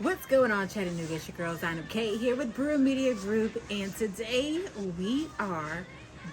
What's going on, Chattanooga? It's your girl, Zinab K, here with Brewer Media Group, and today we are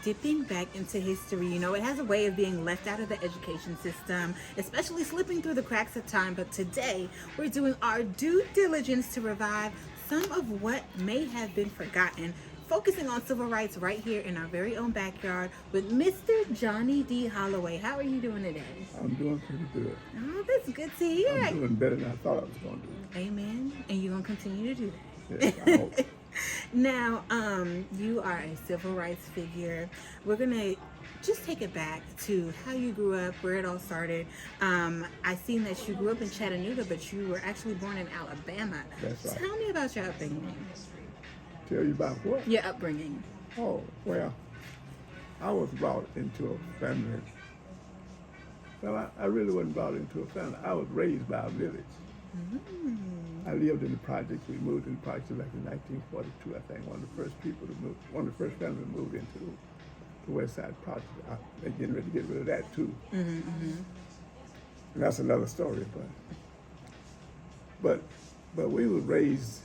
dipping back into history. You know, it has a way of being left out of the education system, especially slipping through the cracks of time, but today we're doing our due diligence to revive some of what may have been forgotten, focusing on civil rights right here in our very own backyard with Mr. Johnny D. Holloway. How are you doing today? I'm doing pretty good. Oh, that's good to hear. I'm doing better than I thought I was going to do. Amen. And you're going to continue to do Yes, that. I hope. Now, you are a civil rights figure. We're going to just take it back to how you grew up, where it all started. I seen that you grew up in Chattanooga, but you were actually born in Alabama. That's right. Tell me about your upbringing. Tell you about what? Your upbringing. Oh, well, I was brought into a family. Well, I really wasn't brought into a family. I was raised by a village. Mm. I lived in the projects. We moved in the projects back in 1942, I think. One of the first people to move, one of the first families to move into the West Side Project. They're getting ready to get rid of that too. And that's another story. But we were raised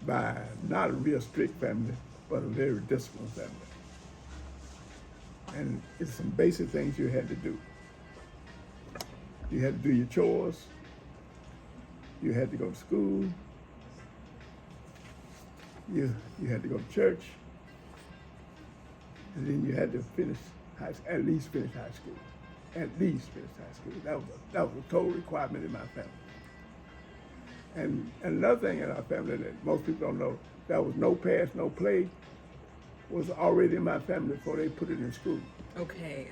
by not a real strict family, but a very disciplined family. And it's some basic things you had to do. You had to do your chores. You had to go to school. You had to go to church. And then you had to finish at least finish high school. At least finish high school. That was a total requirement in my family. And another thing in our family that most people don't know, that was no pass, no play, was already in my family before they put it in school. Okay.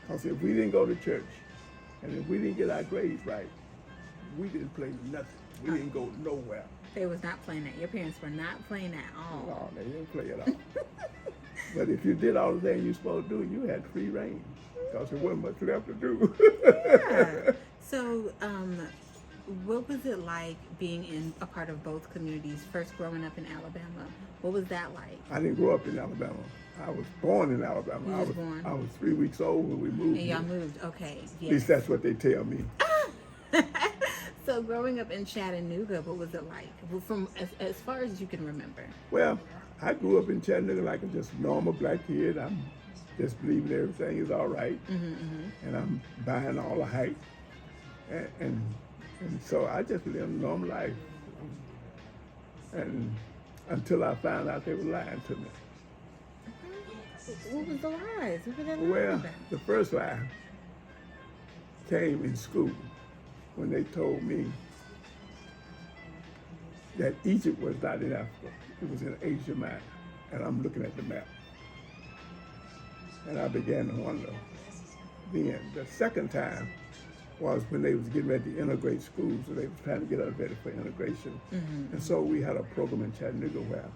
Because if we didn't go to church, and if we didn't get our grades right, we didn't play nothing. We didn't go nowhere. They was not playing that. Your parents were not playing at all. No, they didn't play at all. But if you did all the things you were supposed to do, you had free reign, because there wasn't much left to do. Yeah. So, what was it like being in a part of both communities, first growing up in Alabama? What was that like? I didn't grow up in Alabama. I was born in Alabama. You was born? I was 3 weeks old when we moved. And y'all here. moved, okay. At Yes. least that's what they tell me. So growing up in Chattanooga, what was it like? Well, from as far as you can remember. Well, I grew up in Chattanooga like a just normal black kid. I'm just believing everything is all right. And I'm buying all the hype. And so I just lived a normal life. And until I found out they were lying to me. What was the lies? What were they lying Well, about? the first lie came in school when they told me that Egypt was not in Africa. It was in Asia Minor. And I'm looking at the map. And I began to wonder. Then the second time was when they was getting ready to integrate schools, so they was trying to get us ready for integration. And so we had a program in Chattanooga where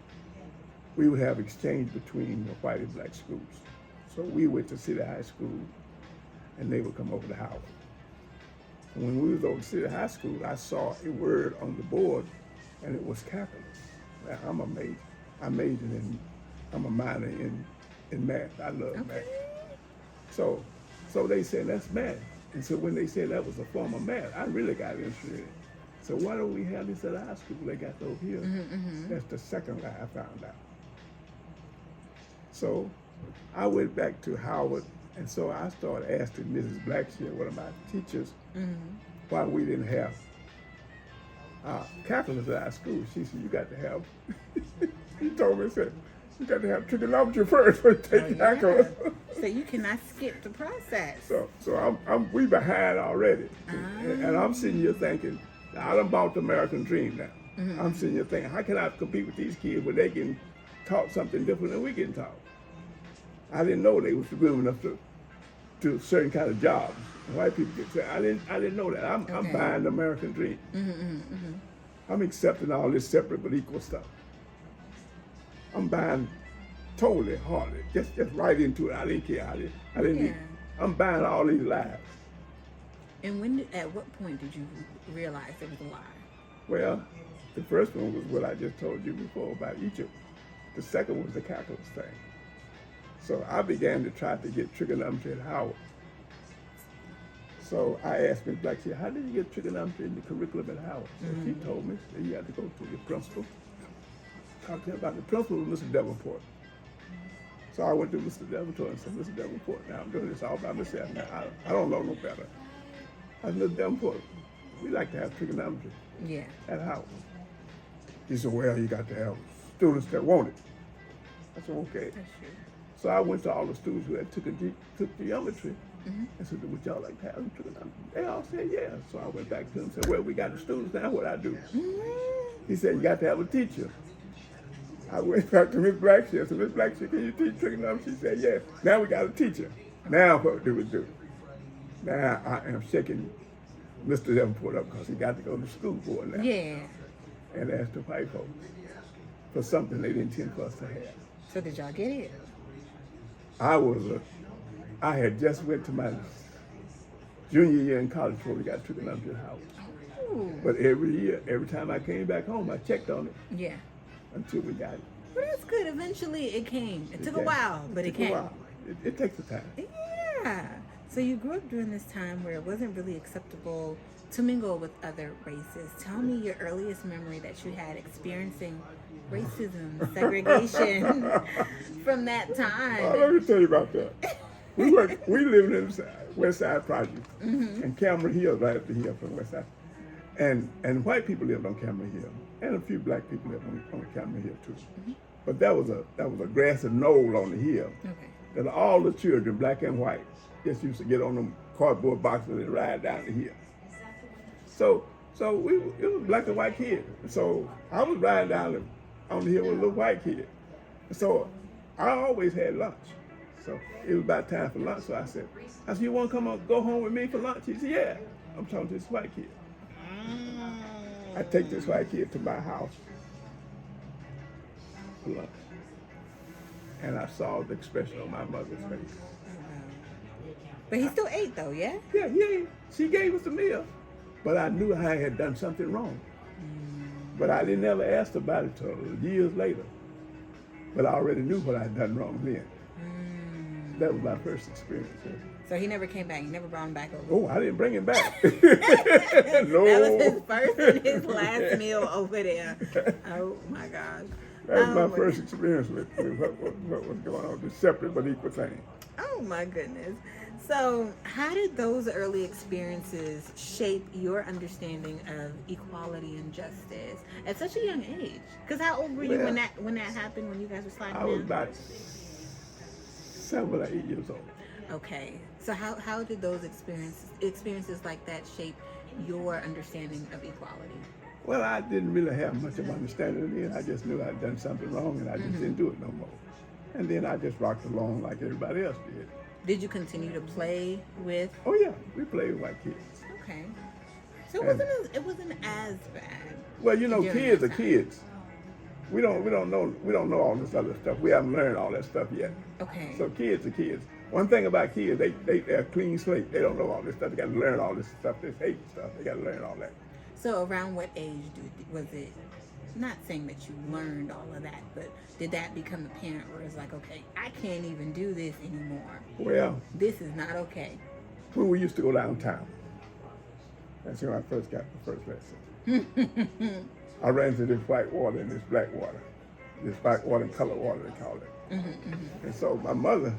we would have exchange between the white and black schools. So we went to City High School, and they would come over to Howard. And when we was over to City High School, I saw a word on the board, and it was capitalist. Now, I'm a minor in math. I love math. So they said, that's math. And so when they said that was a form of math, I really got interested in it. So why don't we have this at high school? They got over here. That's the second lie I found out. So I went back to Howard, and so I started asking Mrs. Blackshear, one of my teachers, why we didn't have calculus at our school. She said, you got to have, he told me, said, you got to have trigonometry first for take calculus. So you cannot skip the process. So we behind already. And I'm sitting here thinking, I done bought the American dream now. I'm sitting here thinking, how can I compete with these kids when they can taught something different than we getting taught? I didn't know they was good enough to certain kind of jobs. White people get say, I didn't know that. I'm buying the American dream. I'm accepting all this separate but equal stuff. I'm buying totally hardly, just right into it. I didn't care. I didn't. I'm buying all these lies. And at what point did you realize it was a lie? Well, the first one was what I just told you before about Egypt. The second was the calculus thing. So I began to try to get trigonometry at Howard. So I asked Ms. Black, she said, how did you get trigonometry in the curriculum at Howard? So she told me that you had to go to your principal. Talk to him about the principal was Mr. Davenport. So I went to Mr. Davenport and said, Mr. Davenport, now I'm doing this all by myself. Now I don't know no better. I said, Mr. Davenport, we like to have trigonometry at Howard. He said, well, you got to have students that want it. I said, okay. So I went to all the students who had took geometry and said, would y'all like to have them trigonometry? They all said, yeah. So I went back to them and said, well, we got the students now, what I do? He said, you got to have a teacher. I went back to Miss Blackshear. I said, Miss Blackshear, can you teach trigonometry? She said, yes. Now we got a teacher. Now what do we do? Now I am shaking Mr. Davenport up because he got to go to school board now. Yeah. And ask the white folks for something they didn't intend for us to have. So did y'all get it? I had just went to my junior year in college before we got trigonometry at Howard. Ooh. But every year, every time I came back home, I checked on it. Yeah. Until we got it. Well, that's good. Eventually it came. It took a while, but it came. It takes a time. Yeah. So you grew up during this time where it wasn't really acceptable to mingle with other races. Tell me your earliest memory that you had experiencing racism, segregation from that time. Well, let me tell you about that. We lived in the West Side Project, and Cameron Hill right up the hill from West Side. And white people lived on Cameron Hill, and a few black people lived on Cameron Hill too. But that was a grassy knoll on the hill. That all the children, black and white, just used to get on them cardboard boxes and ride down the hill. So it was black and white kids. So I was riding down on the hill with a little white kid. So I always had lunch. So it was about time for lunch. So I said, you want to go home with me for lunch? He said, yeah. I'm talking to this white kid. I take this white kid to my house for lunch. And I saw the expression on my mother's face. But he still ate though, yeah? Yeah, he ate. She gave us a meal. But I knew I had done something wrong. But I didn't ever ask about it till years later. But I already knew what I had done wrong then. That was my first experience. Yeah. So he never came back. You never brought him back over. Oh, I didn't bring him back. No. That was his first and his last meal over there. Oh my gosh. That was my first experience with what was going on. The separate but equal thing. Oh my goodness. So how did those early experiences shape your understanding of equality and justice at such a young age? Because how old were you when that happened, when you guys were sliding down? I was about 7 or 8 years old. Okay. So how did those experiences like that shape your understanding of equality? Well, I didn't really have much of an understanding then. I just knew I'd done something wrong and I just didn't do it no more. And then I just rocked along like everybody else did. Did you continue to play with? Oh yeah, we played with white kids. Okay. So it wasn't as bad. Well, you know, kids are kids. We don't know all this other stuff. We haven't learned all that stuff yet. Okay. So kids are kids. One thing about kids, they're a clean slate. They don't know all this stuff. They got to learn all this stuff. This hate stuff. They got to learn all that. So around what age was it? Not saying that you learned all of that, but did that become apparent where it's like, okay, I can't even do this anymore. Well, this is not okay. When we used to go downtown, that's when I first got the first lesson. I ran into this white water and this black water. This white water and colored water, they call it. And so my mother,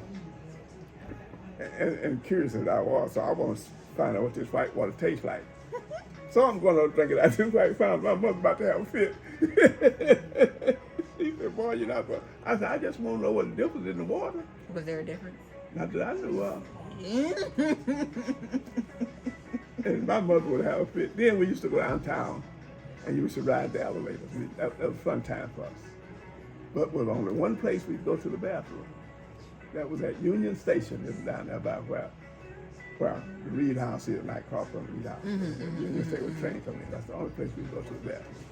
and curious as I was, so I want to find out what this white water tastes like. So I'm going to drink it. I just found my mother about to have a fit. She said, boy, you're not going. I said, I just want to know what the difference in the water. Was there a difference? Not that I knew of. And my mother would have a fit. Then we used to go downtown and you used to ride the elevators. That was a fun time for us. But there was only one place we'd go to the bathroom. That was at Union Station. It was down there by where the Reed House is, not across from the Reed House. Union Station with train coming in. That's the only place we'd go to the bathroom.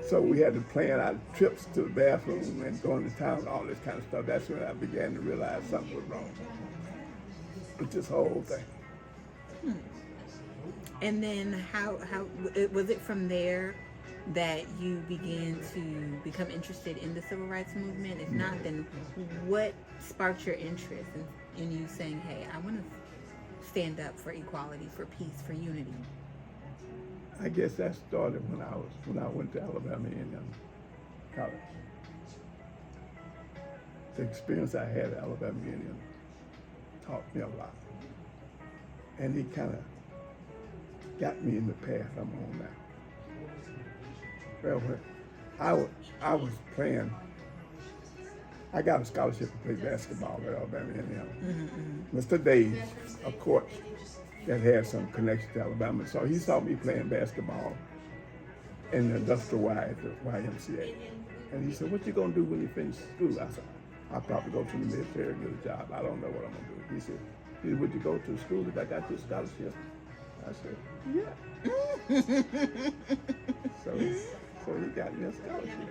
So we had to plan our trips to the bathroom and going to town and all this kind of stuff. That's when I began to realize something was wrong with this whole thing. And then how was it from there that you began to become interested in the civil rights movement? If not, then what sparked your interest in you saying, hey, I want to stand up for equality, for peace, for unity? I guess that started when I went to Alabama A&M college. The experience I had at Alabama A&M taught me a lot, and it kind of got me in the path I'm on now. Well, when I was playing, I got a scholarship to play basketball at Alabama A&M. Mr. Days, of course, that had some connection to Alabama, so he saw me playing basketball in the industrial Y at the YMCA. And he said, "What you gonna do when you finish school?" I said, "I'll probably go to the military and get a job. I don't know what I'm gonna do." He said, "Would you go to school if I got you a scholarship?" I said, "Yeah." So he got me a scholarship,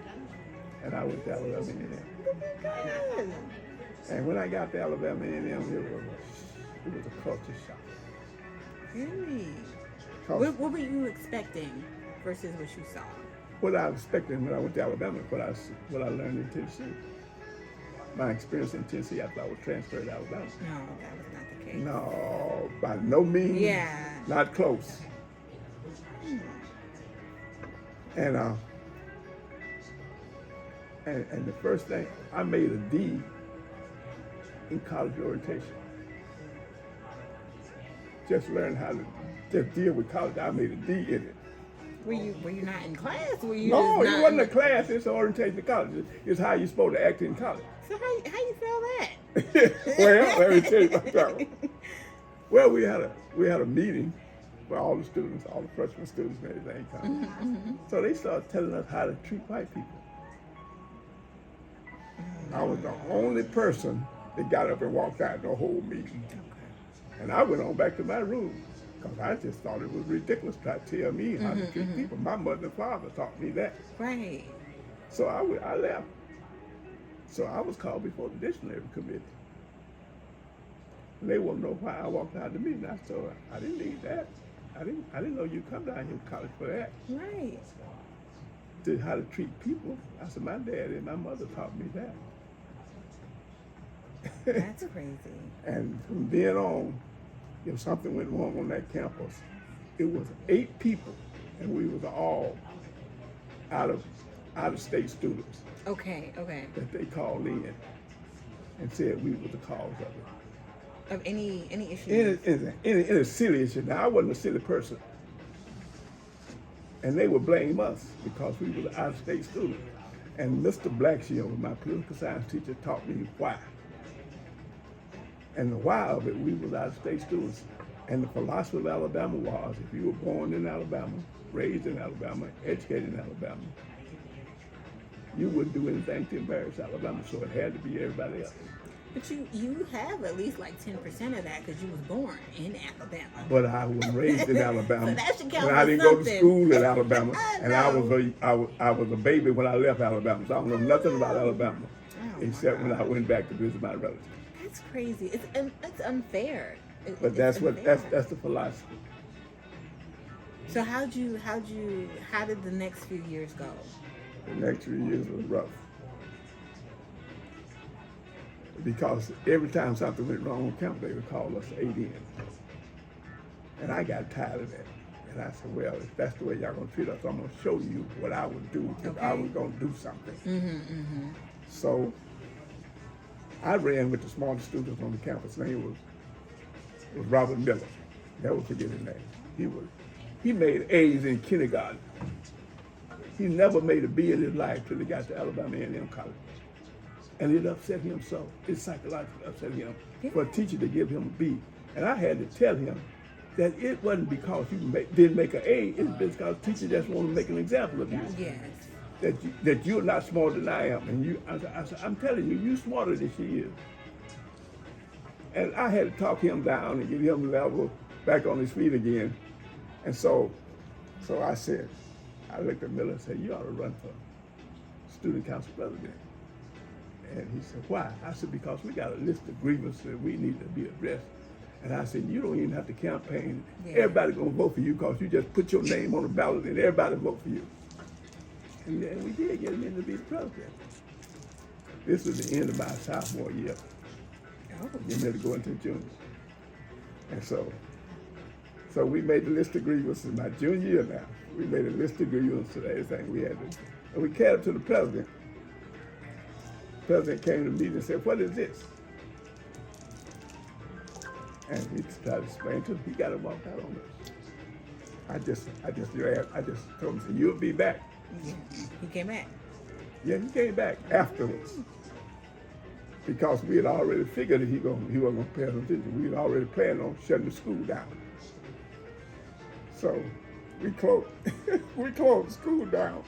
and I went to Alabama A&M. And when I got to Alabama A&M, it was a culture shock. Really? What were you expecting versus what you saw? What I was expecting when I went to Alabama, what I learned in Tennessee. My experience in Tennessee, I thought was transferred to Alabama. No, that was not the case. No, by no means. Yeah. Not close. And the first thing, I made a D in college orientation. Just learned how to just deal with college. I made a D in it. Were you not in class? Were you No, just it not wasn't a class. It's an orientation to college. It's how you're supposed to act in college. So how you feel that? Well, let me tell you about that one. Well, we had a meeting for all the students, all the freshman students and everything. So they started telling us how to treat white people. I was the only person that got up and walked out the whole meeting. And I went on back to my room because I just thought it was ridiculous to try to tell me how to treat people. My mother and father taught me that. Right. So I left. So I was called before the disciplinary committee. And they wanted to know why I walked out of the meeting. I told her, I didn't need that. I didn't know you come down here to college for that. Right. To how to treat people. I said, my dad and my mother taught me that. That's crazy. And from then on, if something went wrong on that campus, it was 8 people, and we was all out of state students. Okay. That they called in and said we were the cause of it. Of any issue. In a silly issue. Now I wasn't a silly person, and they would blame us because we were out of state students. And Mr. Blackshield, my political science teacher, taught me why. And the why of it, we were out of state students. And the philosophy of Alabama was, if you were born in Alabama, raised in Alabama, educated in Alabama, you wouldn't do anything to embarrass Alabama, so it had to be everybody else. But you have at least like 10% of that because you was born in Alabama. But I was raised in Alabama. So that should count and for I didn't something. go to school in Alabama, and I No. was a baby when I left Alabama, so I don't know nothing about Alabama, Oh, except my when I God. went back to visit my relatives. That's crazy. It's unfair. But that's unfair. that's the philosophy. So how did the next few years go? The next 3 years was rough. Because every time something went wrong on campus, they would call us ADN. And I got tired of that. And I said, well, if that's the way y'all gonna treat us, I'm gonna show you what I would do if I was gonna do something. So I ran with the smartest students on the campus. His name was Robert Miller. Never forget his name. He made A's in kindergarten. He never made a B in his life till he got to Alabama A&M college. And it upset him so. It psychologically upset him for a teacher to give him a B. And I had to tell him that it wasn't because you didn't make an A, it's because the teacher just wanted to make an example of you. Yes. That you're not smarter than I am. And I said, I'm telling you, you're smarter than she is. And I had to talk him down and get him level back on his feet again. And so I said, I looked at Miller and said, you ought to run for student council president. And he said, why? I said, because we got a list of grievances that we need to be addressed. And I said, you don't even have to campaign. Yeah. Everybody's gonna vote for you because you just put your name on the ballot and everybody vote for you. And then we did get him in to be the president. This was the end of my sophomore year. Oh. Getting ready to go into juniors. And so we made a list of grievances my junior year now. We made a list of grievances and everything we had to, and we carried it to the president. The president came to me and said, "What is this?" And we tried to explain to him. He got him walked out on us. I just told him, "You'll be back." Yeah. He came back. Yeah, he came back afterwards. Because we had already figured that he wasn't going to pay us attention. We had already planned on shutting the school down. So we closed the school down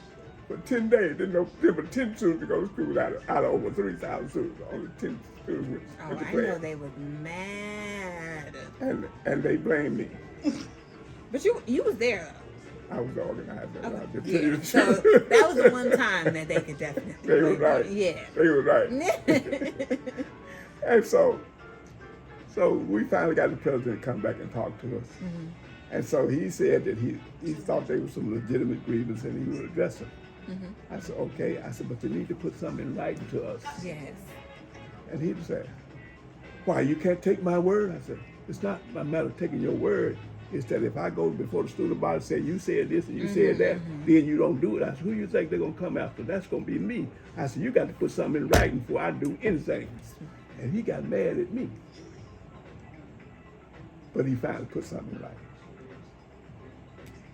for 10 days. There were 10 students to go to school out of over 3,000 students. Only 10 students went Oh, to I class. know they were mad. And they blamed me. But you was there though. I was the organizer. Okay. I'll just tell you Yeah. the So truth. that was the one time that they could definitely. They were right. Yeah. They were right. And so we finally got the president to come back and talk to us. Mm-hmm. And so he said that he thought there was some legitimate grievance and he would address them. Mm-hmm. I said, okay. I said, but you need to put something in writing to us. Yes. And he said, why, you can't take my word? I said, it's not a matter of taking your word. It's that if I go before the student body and say, you said this and you said that, then you don't do it. I said, who you think they're going to come after? That's going to be me. I said, you got to put something in writing before I do anything. And he got mad at me. But he finally put something in writing.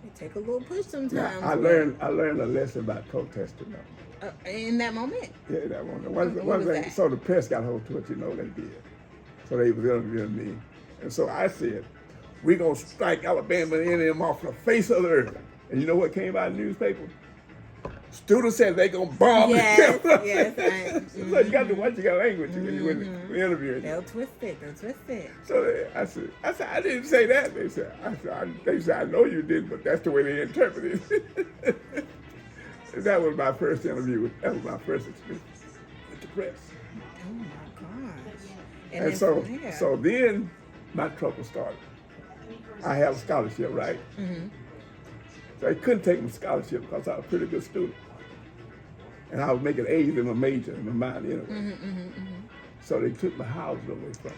It take a little push sometimes. Now, I learned a lesson about protesting though. In that moment. Yeah, that one. What was that? So the press got hold to it, they did. So they was interviewing me. And so I said, we're going to strike Alabama A&M off the face of the earth. And you know what came out of the newspaper? Students said they going to bomb Yes, the campus. yes. So you got to watch your language when you interviewing. They'll twist it. So I said, I didn't say that. They said, I know you did, but that's the way they interpreted it. That was my first interview. That was my first experience with the press. Oh my gosh. And so then my trouble started. I had a scholarship, right? Mm-hmm. So they couldn't take my scholarship because I was a pretty good student. And I was making A's in my major, in my mind anyway. So they took my house away from me.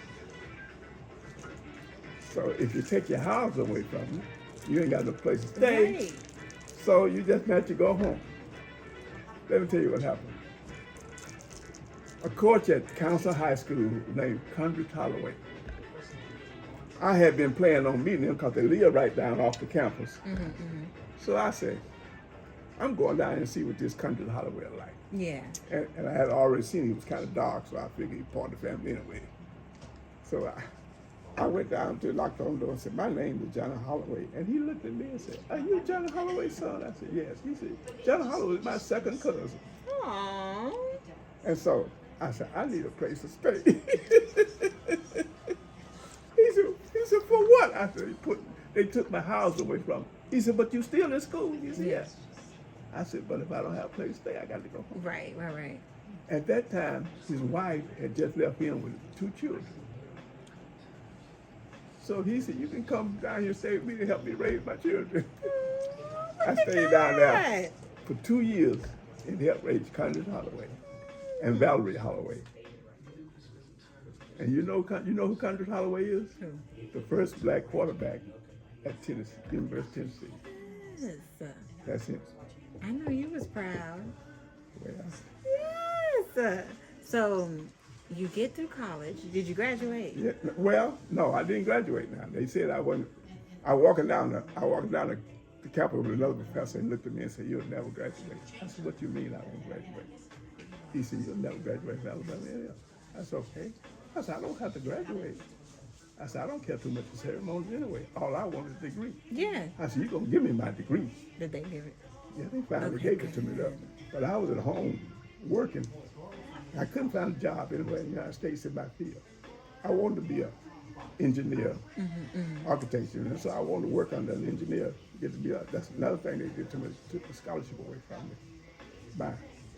So if you take your house away from you, you ain't got no place to stay. Right. So you just have to go home. Let me tell you what happened. A coach at Council High School named Holloway. I had been planning on meeting him because they live right down off the campus. So I said, I'm going down and see what this Holloway is like. Yeah. And I had already seen he was kind of dark, so I figured he was part of the family anyway. So I went down to the locked on door and said, my name is John Holloway. And he looked at me and said, are you John Holloway's son? I said, yes. He said, John Holloway is my second cousin. Aww. And so I said, I need a place to stay. He said, for what? I said, they took my house away from me. He said, but you still in school? He said, yes. I said, but if I don't have a place to stay, I got to go home. Right. At that time, his wife had just left him with 2 children. So he said, you can come down here and stay with me to help me raise my children. I stayed down there for 2 years and helped raise Candid Holloway and Valerie Holloway. And you know who Candid Holloway is? Who? The first black quarterback at Tennessee, University of Tennessee. Yes. That's him. I know you was proud. Well, Yes. So you get through college. Did you graduate? yeah, well, no, I didn't graduate now. They said I wasn't. I walking down the Capitol with another professor and looked at me and said, you'll never graduate. I said, what do you mean I won't graduate? He said, you'll never graduate from Alabama A&M. I said, okay. I said, I don't have to graduate. I said, I don't care too much for ceremonies anyway. All I want is a degree. Yeah. I said, you're going to give me my degree. Did they give it? Yeah, they finally Okay, gave it to me though. But I was at home working. I couldn't find a job anywhere in the United States in my field. I wanted to be an engineer, architect, and so I wanted to work under an engineer. That's another thing they did to me, took the scholarship away from me. My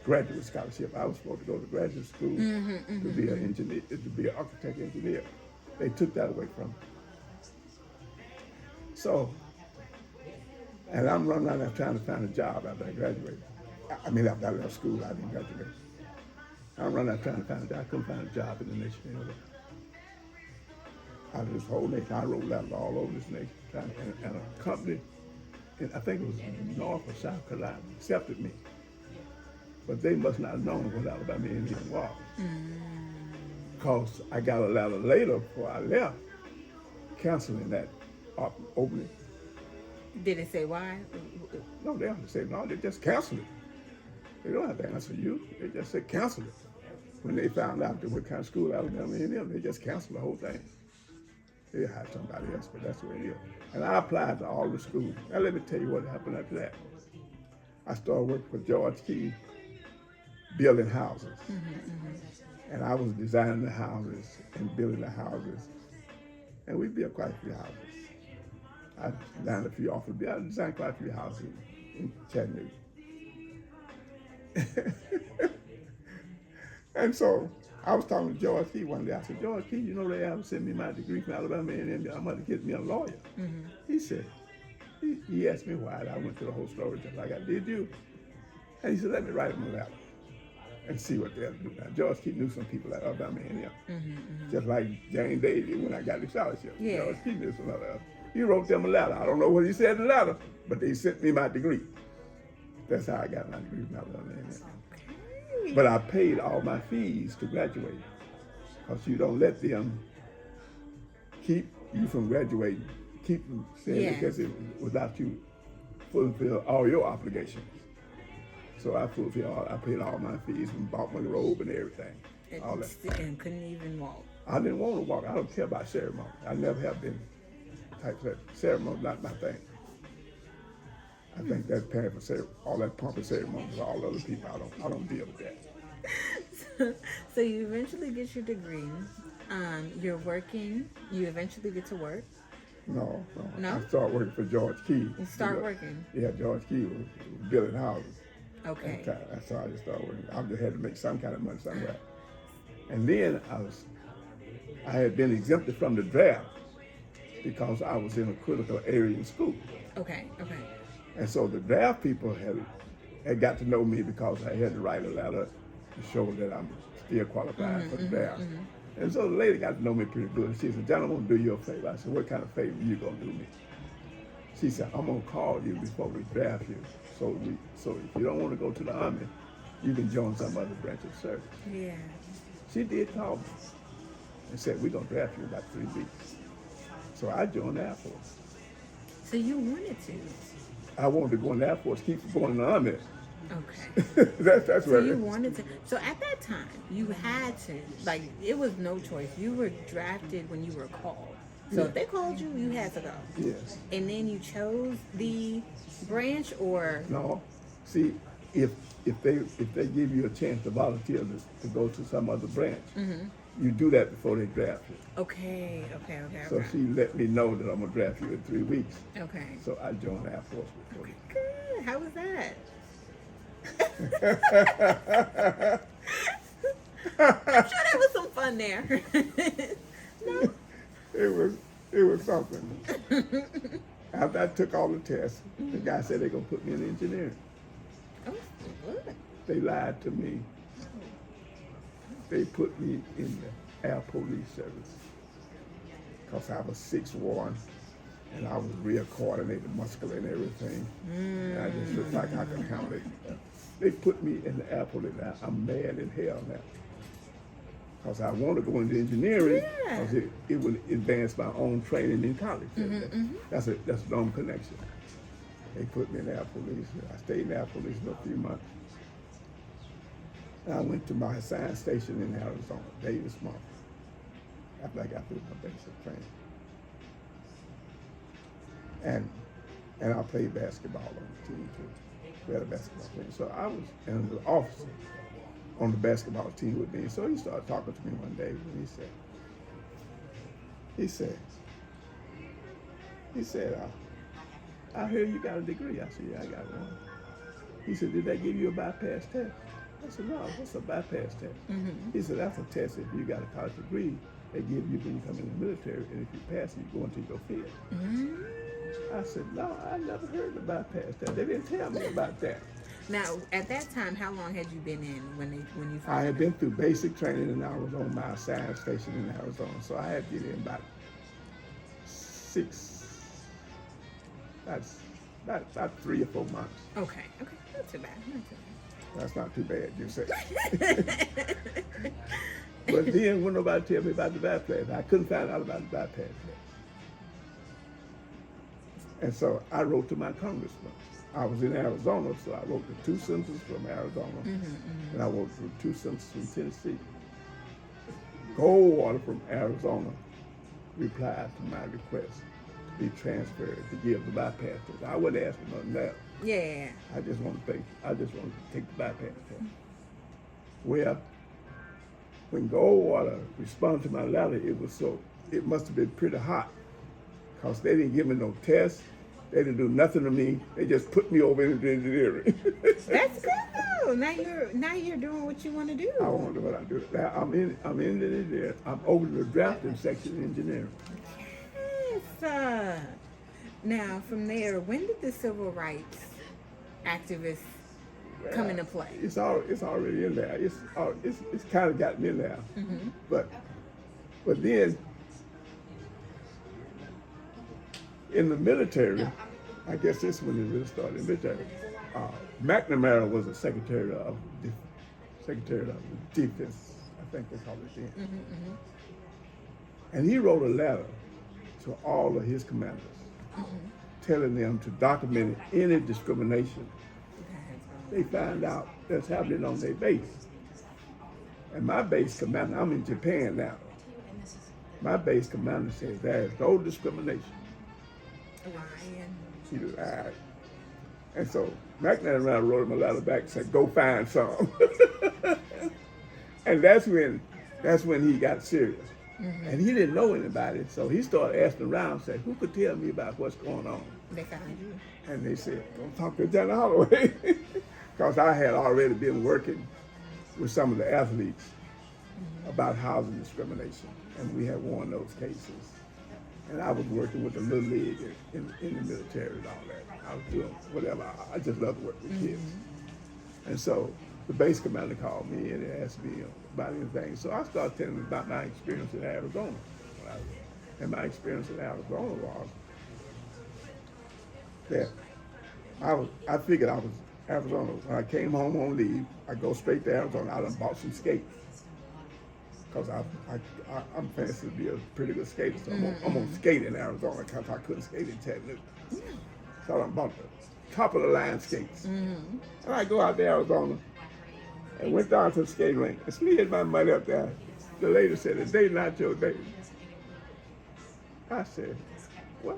graduate scholarship. I was supposed to go to graduate school to be an engineer, to be an architect engineer. They took that away from me. So, and I'm running around there trying to find a job after I graduated. After I left school, I didn't graduate. I'm running around trying to find a job. I couldn't find a job in the nation anywhere. out of this whole nation. I wrote letters all over this nation. And a company, and I think it was North or South Carolina, accepted me. But they must not have known what Alabama A&M was. Because I got a letter later before I left, canceling that opening. Did it say why? No, they don't say no, they just canceled it. They don't have to answer you. They just said cancel it. When they found out that what kind of school Alabama A&M, they just canceled the whole thing. They hired somebody else, but that's the way it is. And I applied to all the schools. Now let me tell you what happened after that. I started working for George Key, building houses. And I was designing the houses and building the houses. And we built quite a few houses. I designed a few office buildings. I designed quite a few houses in Chattanooga. And so I was talking to George Key one day. I said, George Key, you know they haven't sent me my degree from Alabama A&M. I'm going to get me a lawyer. He said, he asked me why, and I went through the whole story just like I did you. And he said, let me write him a letter and see what they'll do. Now, George Key knew some people at Alabama A&M, just like Jane Davey when I got the scholarship. Yeah. George Key knew some other. He wrote them a letter. I don't know what he said in the letter, but they sent me my degree. That's how I got my degree from Alabama A&M. But I paid all my fees to graduate, because you don't let them keep you from graduating, keep them saying because without you fulfill all your obligations. So I paid all my fees and bought my robe and everything. All that. And couldn't even walk. I didn't want to walk. I don't care about ceremony. I never have been type of ceremony, not my thing. I think that's paying for all that pomp and ceremony for all other people. I don't deal with that. So you eventually get your degree. You're working. You eventually get to work. No. No? I started working for George Key. You start working. Yeah, George Key was building houses. Okay. That's how I just started working. I just had to make some kind of money somewhere. And then I had been exempted from the draft because I was in a critical area in school. Okay. And so the draft people had got to know me because I had to write a letter to show that I'm still qualified for the draft. And so the lady got to know me pretty good. She said, John, I'm going to do you a favor. I said, what kind of favor you going to do me? She said, I'm going to call you before we draft you. So if you don't want to go to the Army, you can join some other branch of service. Yeah. She did call me and said, we're going to draft you in about 3 weeks. So I joined the Air Force. So you wanted to? I wanted to go in the Air Force, keep from going in the Army. Okay. that's So right. you wanted to. So at that time, you had to, it was no choice. You were drafted when you were called. So if they called you, you had to go. Yes. And then you chose the branch, or? No. See, if they give you a chance to volunteer to go to some other branch, you do that before they draft you. Okay. So she let me know that I'm gonna draft you in 3 weeks. Okay. So I joined the Air Force before. Good. How was that? I'm sure there was some fun there. No. It was something. After I took all the tests, the guy said they're gonna put me in engineering. Oh, good. They lied to me. They put me in the Air Police Service because I was 6'1", and I was real coordinated, muscular and everything. And I just looked like I could handle it. They put me in the Air Police. Now I'm mad in hell now because I want to go into engineering because it would advance my own training in college. That's a long connection. They put me in the Air Police. I stayed in the Air Police for a few months. And I went to my science station in Arizona, Davis Mountain, after I got through my basic training. And I played basketball on the team too. We had a basketball team. So I was in the officer on the basketball team with me. So he started talking to me one day and he said, I hear you got a degree. I said, yeah, I got one. He said, did they give you a bypass test? I said, no, what's a bypass test? He said, that's a test if you got a college degree they give you when you come in the military, and if you pass it, you go into your field. I said, no, I never heard of bypass test. They didn't tell me about that. Now, at that time, how long had you been in when you? I had been through basic training, and I was on my science station in Arizona, so I had been in about about 3 or 4 months. Okay, not too bad, not too That's not too bad, you say. But then when nobody tell me about the bypass, I couldn't find out about the bypass yet. And so I wrote to my congressman. I was in Arizona, so I wrote to 2 senators from Arizona, and I wrote to 2 senators from Tennessee. Goldwater from Arizona replied to my request to be transferred to give the bypass test. I wasn't asking nothing else. Yeah. I just wanted to take the bypass test. Well, when Goldwater responded to my letter, it must have been pretty hot, because they didn't give me no test. They didn't do nothing to me. They just put me over into engineering. That's good though. Now you're doing what you want to do. I wonder what I do. Now I'm in the engineering. I'm over the drafting section of engineering. Yes. Now from there, when did the civil rights activists come into play? It's already in there. It's kind of gotten in there. But then in the military, I guess this is when it really started in the military. McNamara was the Secretary of Defense, I think they call it then. And he wrote a letter to all of his commanders, telling them to document any discrimination they find out that's happening on their base. And my base commander, I'm in Japan now. My base commander says there is no discrimination. He lied. And so McNamara wrote him a letter back and said, "Go find some." And that's when he got serious. And he didn't know anybody, so he started asking around, said, "Who could tell me about what's going on?" They found you. And they said, "Go talk to Johnny Holloway," because I had already been working with some of the athletes about housing discrimination, and we had won those cases. And I was working with the Little League in the military and all that. I was doing whatever. I just love to work with kids. And so the base commander called me and asked me about anything. So I started telling him about my experience in Arizona. And my experience in Arizona was that I figured I was Arizona. When I came home on leave, I go straight to Arizona. I done bought some skates, because I'm fancy to be a pretty good skater. So I'm gonna skate in Arizona, because I couldn't skate in Chattanooga. So I bought the top of the line skates. And I go out to Arizona and went down to the skating rink and slid my money up there. The lady said, "The day not your day." I said, "What?"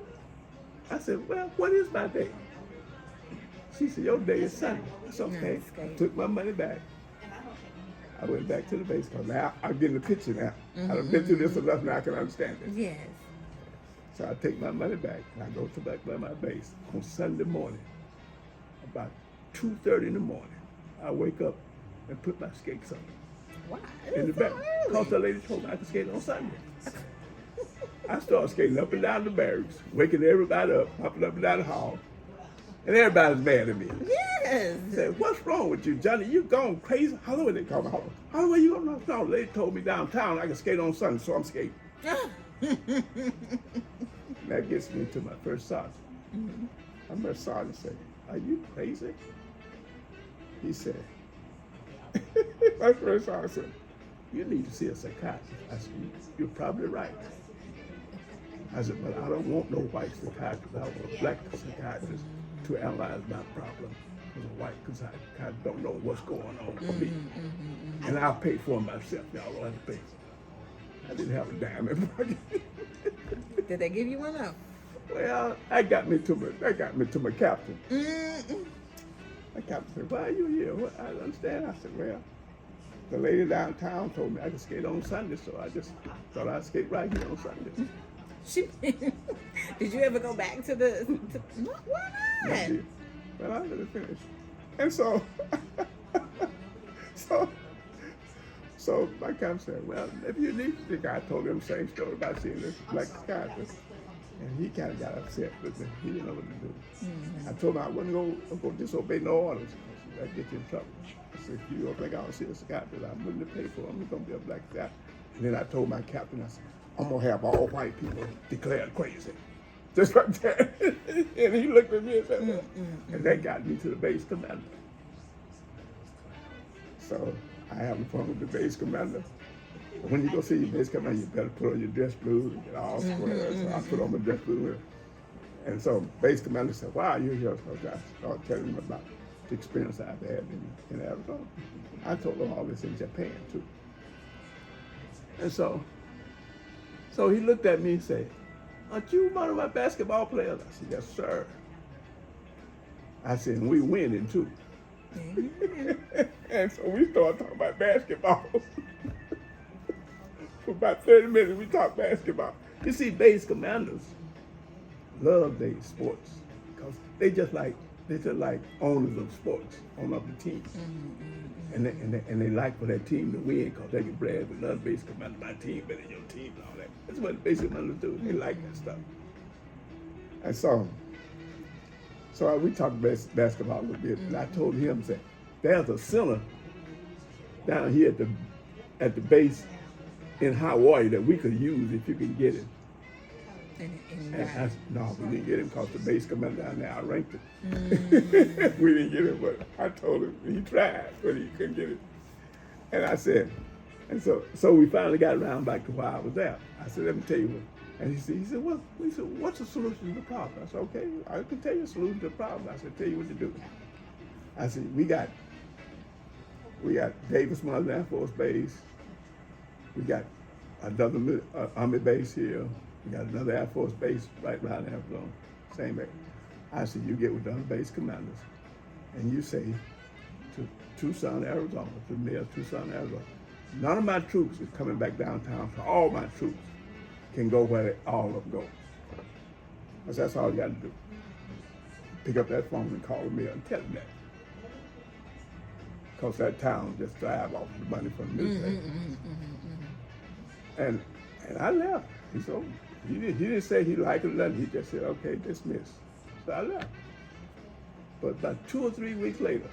I said, "Well, what is my day?" She said, "Your day is Sunday." It's okay. I took my money back. I went back to the base, because now I'm getting the picture now. I've been through this enough now I can understand it. Yes. So I take my money back and I go to back by my base on Sunday morning. About 2:30 in the morning, I wake up and put my skates on Wow. in the back, because the lady told me I could skate on Sunday. I started skating up and down the barracks, waking everybody up, hopping up and down the hall, and everybody's mad at me. Yes. Said, "What's wrong with you, Johnny? You gone crazy?" Holloway, they call me Holloway. "Holloway, you going downtown?" They told me downtown I could skate on Sunday, so I'm skating. That gets me to my first sergeant. My first sergeant said, "Are you crazy?" He said, my first sergeant said, "You need to see a psychiatrist." I said, "You're probably right." I said, "But I don't want no white psychiatrist. I want a black psychiatrist to analyze my problem. Because a white psychiatrist don't know what's going on for me. And I'll pay for it myself. Y'all don't have to pay." I didn't have a dime in my pocket. Did they give you one though? Well, that got me to my captain. My captain said, "Why are you here?" "Well, I don't understand." I said, "Well, the lady downtown told me I could skate on Sunday, so I just thought I'd skate right here on Sunday." Did you ever go back to the? Why not? Well, I didn't finish. And so, so my captain said, "Well, if you need to," the guy told him the same story about seeing this black psychiatrist. And he kind of got upset with me. He didn't know what to do. I told him I wasn't going to disobey no orders. That'd get you in trouble. I said, "If you don't think I'll see a psychiatrist, I'm willing to pay for him. He's going to be a black guy." And then I told my captain, I said, "I'm going to have all white people declared crazy." Just like that. And he looked at me and said, well, and that got me to the base commander. So I have a phone with the base commander. When you go see your base commander, you better put on your dress blue and get all square. So I put on my dress blue. And so base commander said, "Why are you here?" So I started telling him about the experience I've had in Arizona. I told him all this in Japan too. And so he looked at me and said, "Aren't you one of my basketball players?" I said, "Yes, sir." I said, "And we winning too." And so we started talking about basketball. For about 30 minutes, we talked basketball. You see, base commanders love their sports because they just like owners of sports, owners of the team. And they like for that team to win because they can brag with another base commander, my team better than your team and all that. That's what base commanders do. They like that stuff. And so we talked basketball a little bit, and I told him, said, "There's a center down here at the base in Hawaii that we could use if you can get it." And no, we didn't get him because the base commander down there outranked him. We didn't get him, but I told him he tried, but he couldn't get it. And I said, and so we finally got around back to where I was at. I said, "Let me tell you what." And he said, "Well," he said, "what's the solution to the problem?" I said, "Okay, I can tell you a solution to the problem." I said, "Tell you what to do." I said, we got Davis Montgomery Air Force Base. We got another Army base here. We got another Air Force base right around Arizona, same area. I said, "You get with the other base commanders, and you say to Tucson, Arizona, to the mayor of Tucson, Arizona, none of my troops is coming back downtown, so all my troops can go where all of them go." I said, "That's all you got to do. Pick up that phone and call the mayor and tell him that." Because that town just thrives off the money from the military. And I left. He didn't say he liked it or nothing. He just said, "Okay, dismiss." So I left. But about 2 or 3 weeks later,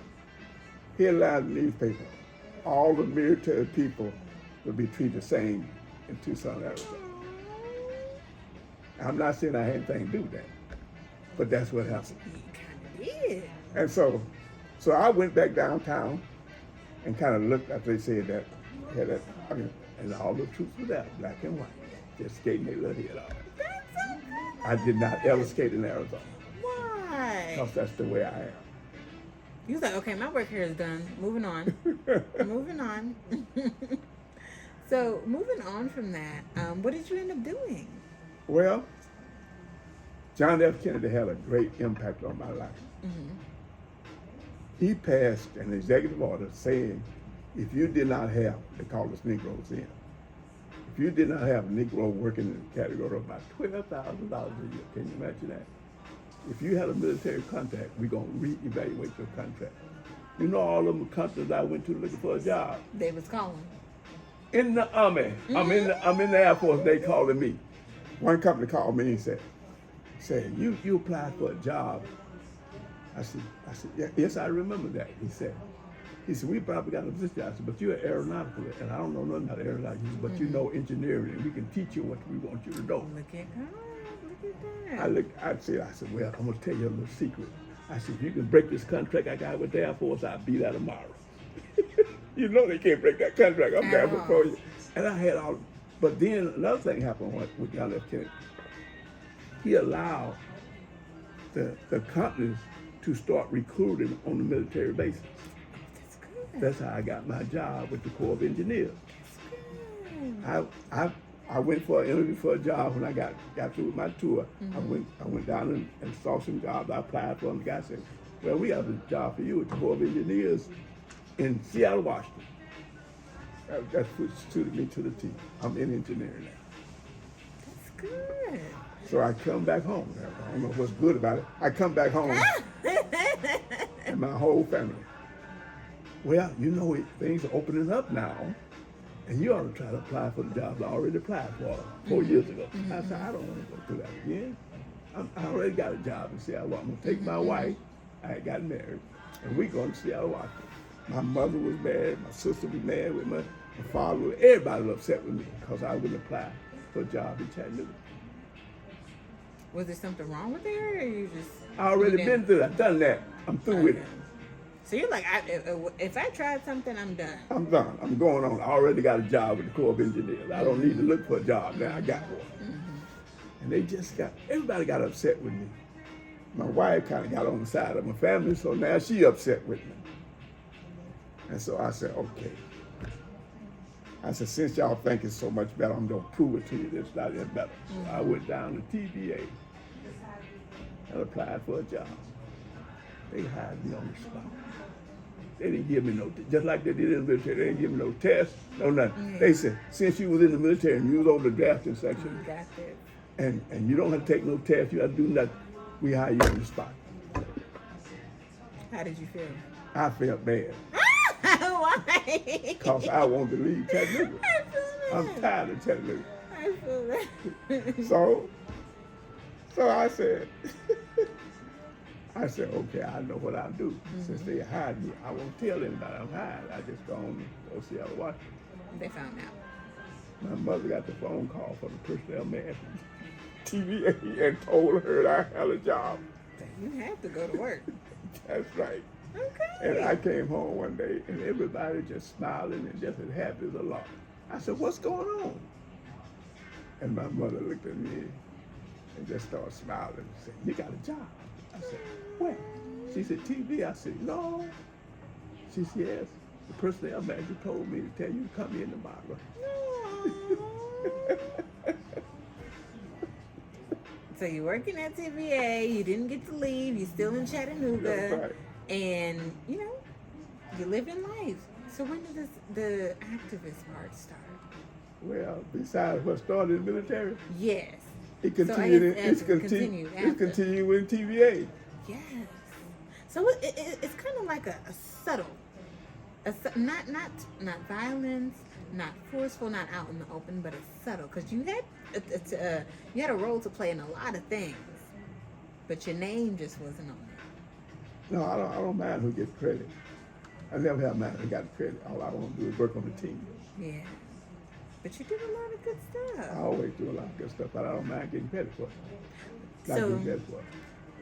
he allowed the newspaper, all the military people would be treated the same in Tucson, Arizona. I'm not saying I had anything to do with that, but that's what happened. You kind of did. And so I went back downtown and kind of looked after they said that, and all the troops were there, black and white, just skating their little head off. That's so good. I did not ever skate in Arizona. Why? Because that's the way I am. He was like, "Okay, my work here is done. Moving on." Moving on. So, moving on from that, what did you end up doing? Well, John F. Kennedy had a great impact on my life. He passed an executive order saying, if you did not have, they called us Negroes then, if you did not have a Negro working in the category of about $12,000 a year, can you imagine that? If you had a military contract, we're going to reevaluate your contract. You know all of them countries I went to looking for a job. They was calling. In the Army, I'm in the Air Force, they calling me. One company called me and said, you applied for a job. I said, yes, I remember that. He said, we probably got a position. I said, but you're aeronautical, and I don't know nothing about aeronautics, but you know engineering, and we can teach you what we want you to know. Look at that. I said, well, I'm gonna tell you a little secret. I said, if you can break this contract I got with the Air Force, I'll be there tomorrow. You know they can't break that contract. I'm there before you. And I had all, but then another thing happened with John F. Kennedy. He allowed the companies to start recruiting on the military basis. That's good. That's how I got my job with the Corps of Engineers. That's good. I went for an interview for a job when I got through with my tour. I went down and saw some jobs. I applied for them. The guy said, well, we have a job for you at the Corps of Engineers in Seattle, Washington. That's what suited me to the T. I'm in engineering now. That's good. So I come back home. I don't know what's good about it. I come back home and my whole family, well, you know, things are opening up now, and you ought to try to apply for the jobs I already applied for 4 years ago. I said, I don't want to go through that again. I already got a job in Seattle. I'm going to take my wife. I had gotten married, and we're going to Seattle, Washington. My mother was mad. My sister was mad with my father. Everybody was upset with me because I wouldn't apply for a job in Chattanooga. Was there something wrong with her, or you just? I already you been through that, done that. I'm through with it. So you're like, if I tried something, I'm done. I'm done. I'm going on. I already got a job with the Corps of Engineers. I don't need to look for a job now. I got one. And they just everybody got upset with me. My wife kind of got on the side of my family, so now she upset with me. And so I said, okay. I said, since y'all think it's so much better, I'm going to prove it to you that it's not any better. So I went down to TVA and applied for a job. They hired me on the spot. They didn't give me no, just like they did in the military, they didn't give me no test, no nothing. They said, since you was in the military and you was over the drafting section, You got it. and you don't have to take no test, you have to do nothing, we hire you on the spot. How did you feel? I felt bad. Why? Because I wanted to leave Chattanooga. I feel that. I'm tired of Chattanooga. I feel that. So I said, okay, I know what I'll do. Since they hired me, I won't tell anybody I'm hired. I just go on and go see other Washington. They found out. My mother got the phone call from the personnel man from TVA and told her I had a job. You have to go to work. That's right. Okay. And I came home one day and everybody just smiling and just as happy as a lark. I said, what's going on? And my mother looked at me and just started smiling and said, you got a job. I said, where? She said, TV. I said, no. She said, yes. The personnel manager told me to tell you to come in tomorrow. So you're working at TVA, you didn't get to leave, you're still in Chattanooga. That's right. And, you're living life. So when did the activist part start? Well, besides what started in the military, Yes. it So continued. it's continued It's after. continued in TVA. Yes. So it's kind of like a subtle, not violence, not forceful, not out in the open, but it's subtle. Because you had a role to play in a lot of things, but your name just wasn't on it. No, I don't mind who gets credit. I never have mind who got credit. All I want to do is work on the team. Yeah. But you did a lot of good I stuff. always do a lot of good stuff, but I don't mind getting credit for it. Not So- getting credit for it.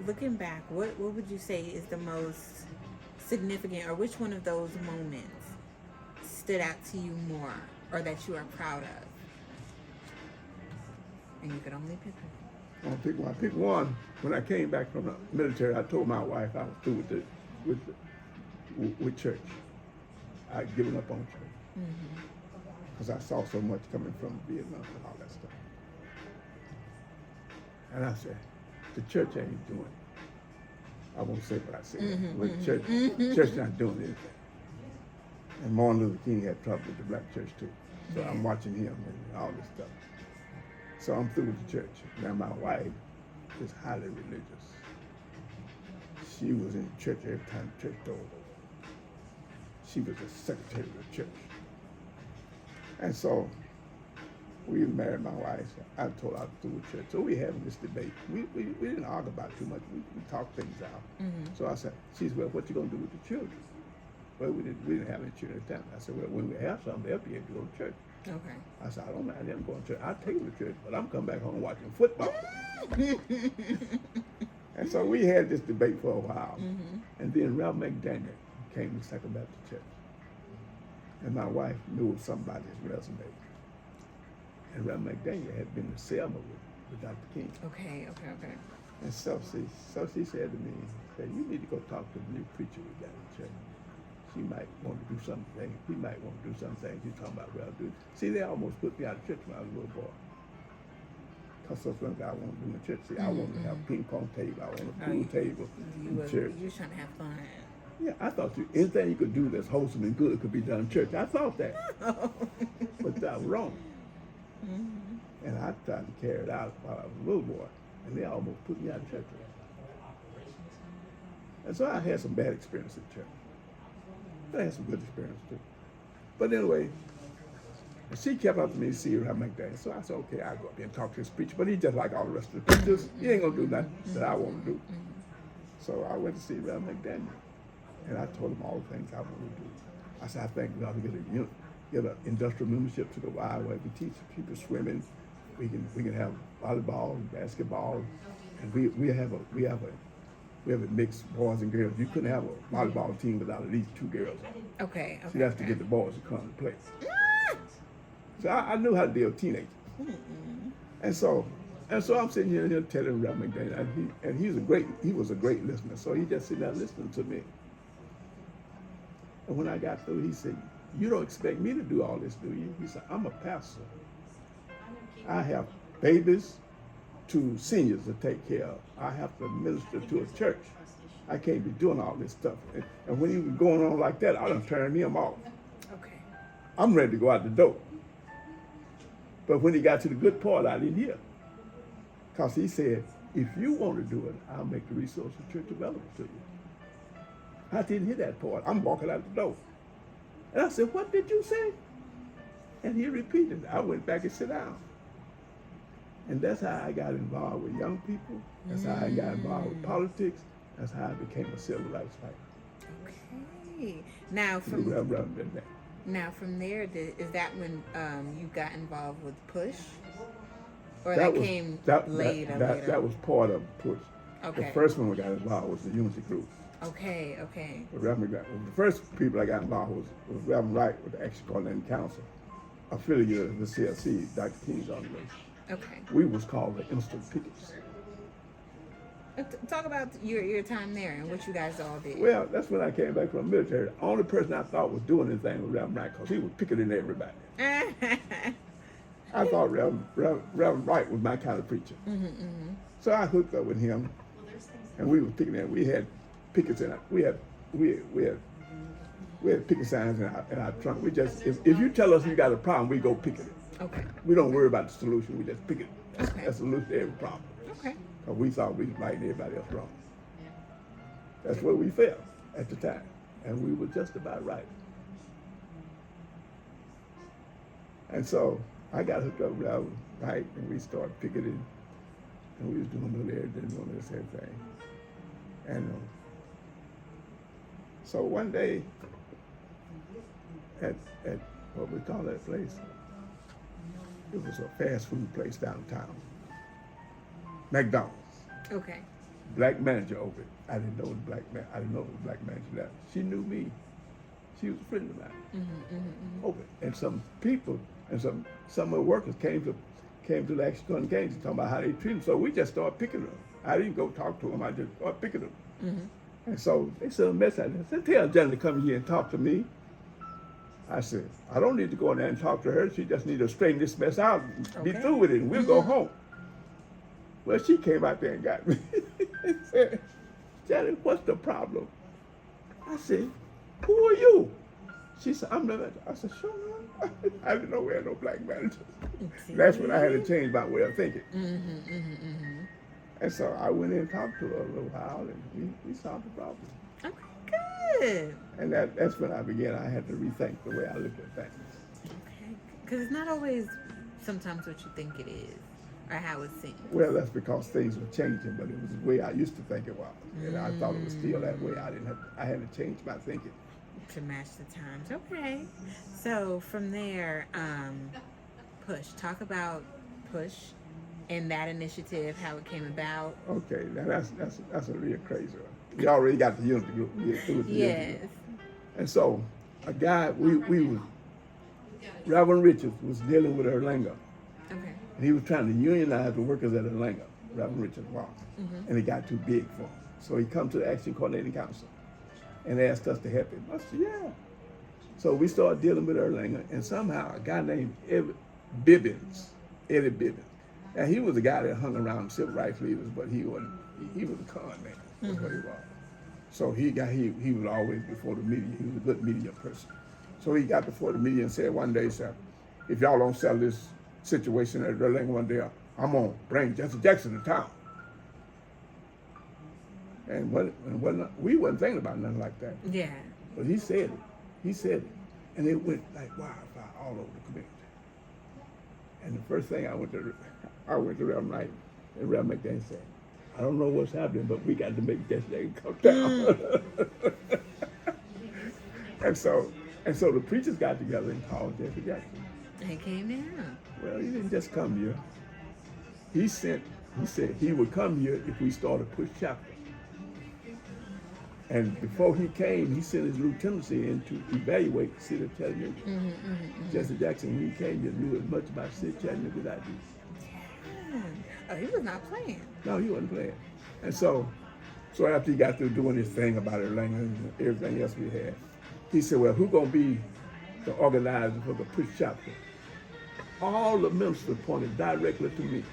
Looking back, what would you say is the most significant, or which one of those moments stood out to you more, or that you are proud of? And you could only pick one. When I picked one, when I came back from the military, I told my wife I was through with church. I'd given up on church because I saw so much coming from Vietnam and all that stuff. And I said, the church ain't doing it. I won't say what I said. But the church not doing anything. And Martin Luther King had trouble with the black church too. So I'm watching him and all this stuff. So I'm through with the church. Now my wife is highly religious. She was in church every time the church door opened. She was the secretary of the church. And so we married my wife. I told her I was through with church. So we having this debate. We didn't argue about it too much. We talked things out. So I said, she said, well, what you gonna do with the children? Well, we didn't have any children at the time. I said, well, when we have some, they'll be able to go to church. Okay. I said, I don't mind them going to church. I'll take them to church, but I'm coming back home watching football. And so we had this debate for a while. And then Ralph McDaniel came to Second Baptist Church. And my wife knew somebody's resume. And Ralph McDaniel had been to Selma with Dr. King. Okay. And so she said to me, you need to go talk to the new preacher we got in church. She might want to do something. He might want to do something. She's talking about Ralph dude. See, they almost put me out of church when I was a little boy. Because that's one thing I want to do in church. See, I want to have a ping pong table. I want a pool table in church. You were trying to have fun. Yeah, I thought anything you could do that's wholesome and good could be done in church. I thought that. But that was wrong. And I tried to carry it out while I was a little boy. And they almost put me out of church. And so I had some bad experience in church. But I had some good experience too. But anyway, she kept up to me to see Ralph McDaniel. So I said, okay, I'll go up there and talk to this preacher. But he's just like all the rest of the preachers. He ain't going to do nothing that I want to do. So I went to see Ralph McDaniel. And I told him all the things I want to do. I said, I think we ought to get an industrial membership to the Y where we teach people swimming. We can have volleyball, basketball, And we have a mixed boys and girls. You couldn't have a volleyball team without at least 2 girls. Okay. See, that's to get the boys to come and play. So I knew how to deal with teenagers. And so I'm sitting here telling Reverend McDaniel, and he was a great listener. So he just sitting there listening to me. And when I got through, he said, "You don't expect me to do all this, do you?" He said, "I'm a pastor. I have babies to seniors to take care of. I have to minister to a church. I can't be doing all this stuff." And when he was going on like that, I done turned him off. Okay. I'm ready to go out the door. But when he got to the good part, I didn't hear. Because he said, "If you want to do it, I'll make the resource of church available to you." I didn't hear that part. I'm walking out the door. And I said, "What did you say?" And he repeated it. I went back and sat down. And that's how I got involved with young people. That's how I got involved with politics. That's how I became a civil rights fighter. Okay. Now from there, is that when you got involved with Push, or that came later? That was part of Push. Okay. The first one we got involved was the Unity Group. Okay. The first people I got involved was Reverend Wright with the Action Coordinating Council, affiliated with the CLC, Dr. King's organization. Okay. We was called the Instant Pickets. Talk about your time there and what you guys all did. Well, that's when I came back from the military. The only person I thought was doing anything was Reverend Wright, because he was picketing everybody. I thought Reverend Wright was my kind of preacher. So I hooked up with him, and we were picketing. We had pickets in we had picket signs in our trunk. We just if you tell us you got a problem, we go picket it. Okay. We don't worry about the solution. We just picket it. Okay. That's the solution to every problem. Okay. Because we thought we was right and everybody else wrong. That's where we felt at the time, and we were just about right. And so I got hooked up with Reverend Wright, and we started picketing, and we was doing little everything, doing this everything. And so one day, at what we call that place, it was a fast food place downtown, McDonald's. Okay. Black manager over it. I didn't know the black manager left. She knew me. She was a friend of mine. Over it. And some people and some of the workers came to the Action Coordinating Council talking about how they treat them. So we just started picking them. I didn't go talk to them. I just started picking them. And so they sent a message. I said, "Tell Jenny to come here and talk to me." I said, "I don't need to go in there and talk to her. She just needs to straighten this mess out and be through with it, and we'll go home." Well, she came out there and got me and said, "Jenny, what's the problem?" I said, "Who are you?" She said, "I'm the manager." I said, "Sure, man." I didn't know we had no black managers. That's when I had to change my way of thinking. And so I went in and talked to her a little while, and we solved the problem. Okay, good. And that's when I began. I had to rethink the way I look at things. Okay, because it's not always sometimes what you think it is, or how it seems. Well, that's because things were changing, but it was the way I used to think it was, and I thought it was still that way. I had to change my thinking to match the times. Okay, so from there, Push. Talk about Push and that initiative, how it came about. Okay, now that's a real crazy one. We already got the Unity Group. We get through with the Unity Group. And so a guy, Reverend Richards was dealing with Erlanger. Okay. And he was trying to unionize the workers at Erlanger, Reverend Richards was. And it got too big for him. So he come to the Action Coordinating Council and asked us to help him. I said, yeah. So we started dealing with Erlanger, and somehow a guy named Eddie Bibbins. And he was a guy that hung around civil rights leaders, but he was a con man. That's what he was. So he was always before the media. He was a good media person. So he got before the media and said one day, "Sir, if y'all don't settle this situation at Erlanger one day, I'm gonna bring Jesse Jackson to town." And we wasn't thinking about nothing like that. Yeah. But he said it. And it went like wildfire all over the community. And the first thing I went to Reverend Wright, and Reverend McDaniel said, "I don't know what's happening, but we got to make Jesse Jackson come down." And so the preachers got together and called Jesse Jackson. He came down. Well, he didn't just come here. He sent He said he would come here if we started Push Chapter. And before he came, he sent his lieutenancy in to evaluate the city of Chattanooga. Jesse Jackson, when he came here, knew as much about the city of Chattanooga as I do. Yeah. Oh, he was not playing. No, he wasn't playing. And so after he got through doing his thing about Atlanta and everything else we had, he said, well, who's going to be the organizer for the Push Chapter? All the ministers pointed directly to me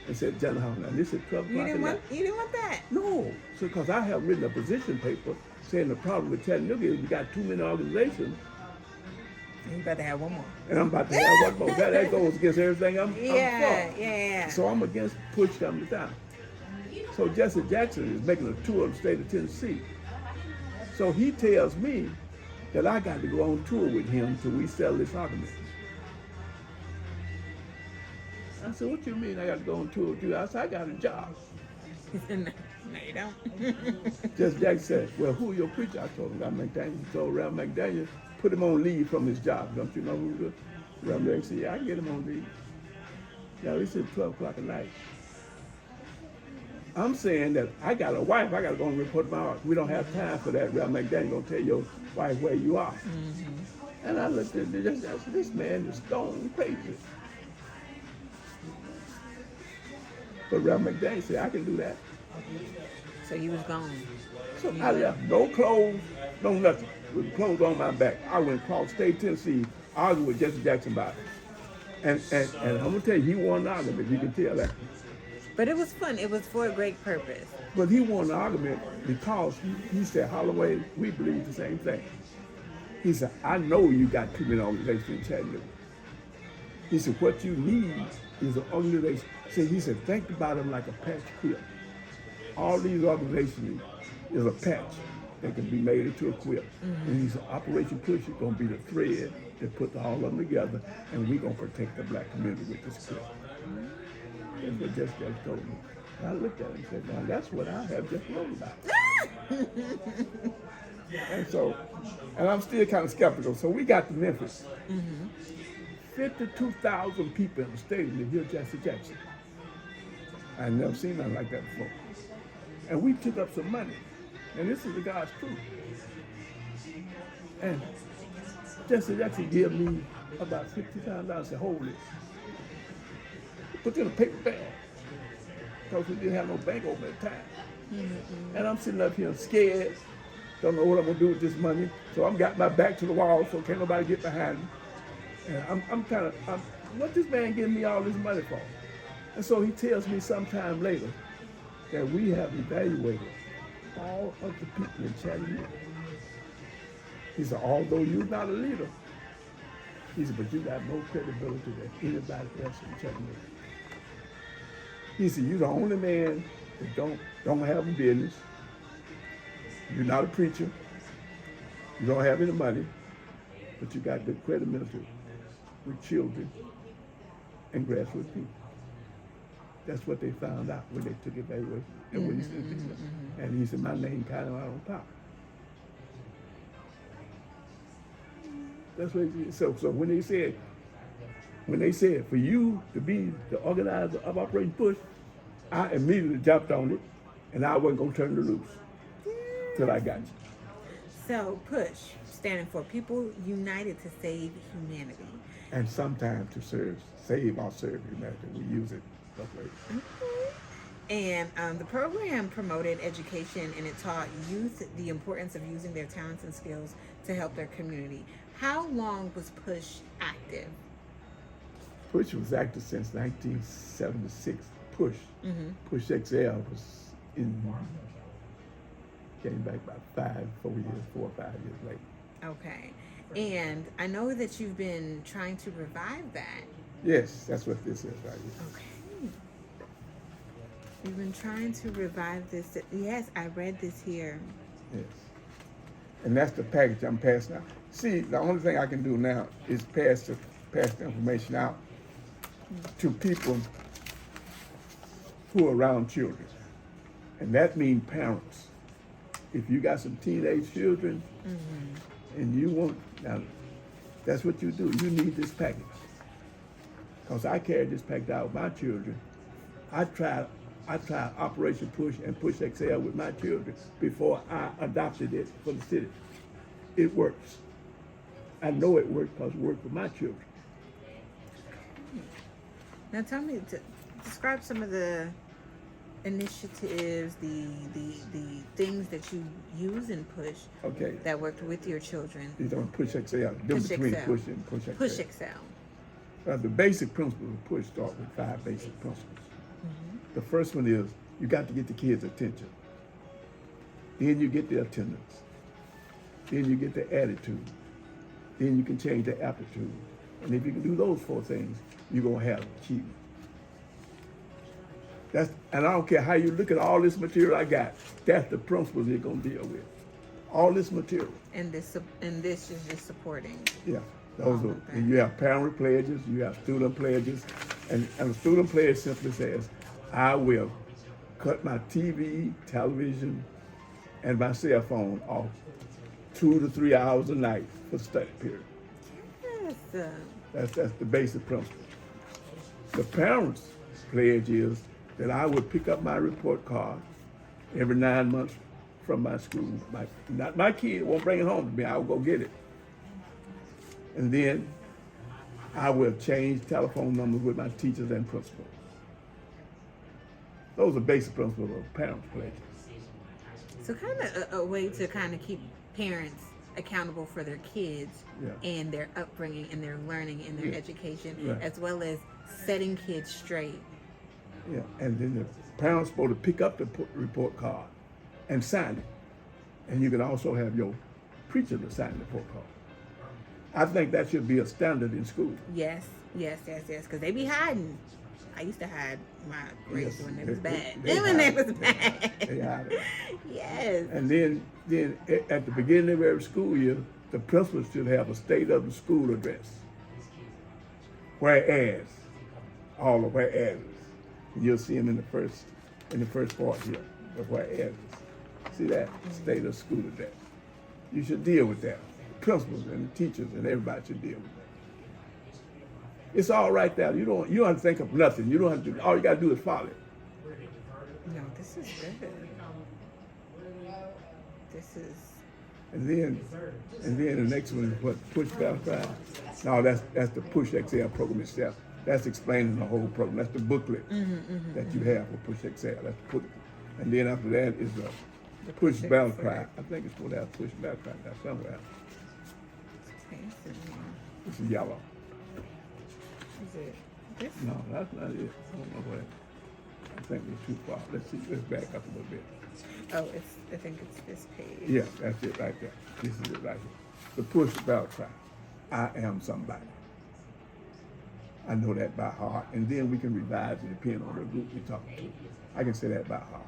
and said, John Hall, now this is 12 o'clock at night. You didn't want that? No, because I have written a position paper saying the problem with Chattanooga is we got too many organizations. You about to have one more. And I'm about to have one more. That goes against everything I'm for. Yeah. So I'm against Push coming to town. So Jesse Jackson is making a tour of the state of Tennessee. So he tells me that I got to go on tour with him till we settle this argument. I said, what you mean I got to go on tour with you? I said, I got a job. No, you don't. Jesse Jackson said, well, who are your preacher? I told him, Rev. McDaniel. He told Rev. McDaniel, put him on leave from his job. Don't you know who the Rev. McDaniel said, yeah, I can get him on leave. Now, he said 12 o'clock at night. I'm saying that I got a wife, I got to go and report my heart. We don't have time for that. Rev. McDaniel going to tell your wife where you are. And I looked at this man is stone crazy. But Rev. McDaniel said, I can do that. So you was gone. So I left, no clothes, no nothing, with clothes on my back. I went across state Tennessee, arguing with Jesse Jackson about it. And I'm going to tell you, he won the argument, you can tell that. But it was fun. It was for a great purpose. But he won the argument because he said, Holloway, we believe the same thing. He said, I know you got too many organizations in Chattanooga. He said, what you need is an organization. He said, think about them like a patch quilt. All these organizations is a patch that can be made into a quilt. And he said, Operation Push is going to be the thread that puts all of them together, and we're going to protect the black community with this quilt. That's what Jesse Jackson told me. And I looked at him and said, now that's what I have just wrote about. and I'm still kind of skeptical. So we got to Memphis. 52,000 people in the stadium to hear Jesse Jackson. I never seen nothing like that before. And we took up some money. And this is the God's truth. And Jesse Jackson gave me about $50,000 to hold this. Put it in a paper bag. Because we didn't have no bank open at the time. And I'm sitting up here scared. Don't know what I'm going to do with this money. So I'm got my back to the wall so can't nobody get behind me. And I'm what this man giving me all this money for? And so he tells me sometime later that we have evaluated all of the people in Chattanooga. He said, although you're not a leader, he said, but you got no credibility than anybody else in Chattanooga. He said, you're the only man that don't have a business. You're not a preacher. You don't have any money, but you got good credibility with children and grassroots people. That's what they found out when they took evaluation. And when he said, and he said, my name kind of out on top. That's what he said. So when they said for you to be the organizer of Operation Push, I immediately jumped on it, and I wasn't gonna turn it loose till I got you. So PUSH, standing for People United to Save Humanity. And sometimes to save or serve humanity. We use it both ways. And the program promoted education, and it taught youth the importance of using their talents and skills to help their community. How long was PUSH active? PUSH was active since 1976. PUSH. PUSH XL was came back about 4 or 5 years later. Okay. And I know that you've been trying to revive that. Yes, that's what this is right here. Okay. You've been trying to revive this. Yes, I read this here. Yes. And that's the package I'm passing out. See, the only thing I can do now is pass the information out to people who are around children. And that means parents. If you got some teenage children and you want, now that's what you do. You need this package. Because I carried this package out with my children I tried Operation Push and Push XL with my children before I adopted it for the city. It works. I know it works because it worked for my children. Now tell me, describe some of the initiatives, the things that you use and push that worked with your children. These are Push XL. Difference between Push and Push XL. Push XL. The basic principles of Push start with 5 basic principles. Mm-hmm. The first one is you got to get the kids' attention. Then you get their attendance. Then you get their attitude. Then you can change their aptitude. And if you can do those 4 things, you're going to have achievement. And I don't care how you look at all this material I got, that's the principles you're going to deal with. All this material. And this is just supporting. Yeah. Those are, and you have parent pledges, you have student pledges, and a student pledge simply says, I will cut my TV, television, and my cell phone off 2 to 3 hours a night for the study period. Yes. That's the basic principle. The parents' pledge is that I would pick up my report card every 9 months from my school. Not my kid won't bring it home to me. I will go get it. And then I will change telephone numbers with my teachers and principals. Those are basic principles of parents' pledges. So kind of a way to kind of keep parents accountable for their kids and their upbringing and their learning and their education, as well as setting kids straight. Yeah, and then the parents supposed to pick up the report card and sign it. And you can also have your preacher to sign the report card. I think that should be a standard in school. Yes, because they be hiding. I used to hide my grades when they was bad. When they was bad. They hide it. Yes. And then at the beginning of every school year, the principal should have a state of the school address. Whereas, all the whereas. You'll see them in the first part here, the whereas. See that? State of school address. You should deal with that. The principals and the teachers and everybody should deal with that. It's all right there. You don't have to think of nothing. You don't have to. All you got to do is follow it. No, this is good. This is. And then the next one is what? Push Battle Cry. No, that's the Push XL program itself. That's explaining the whole program. That's the booklet that you have for Push XL. That's the booklet. And then after that is the Push Battle Cry. I think it's supposed to have Push Battle Cry now somewhere. It's yellow. Is it this? No, that's not it. I don't know what. I think it's too far. Let's see. Let's back up a little bit. Oh, I think it's this page. Yeah, that's it right there. This is it right here. The Push Battle Cry. I am somebody. I know that by heart, and then we can revise it depending on the group we're talking to. I can say that by heart.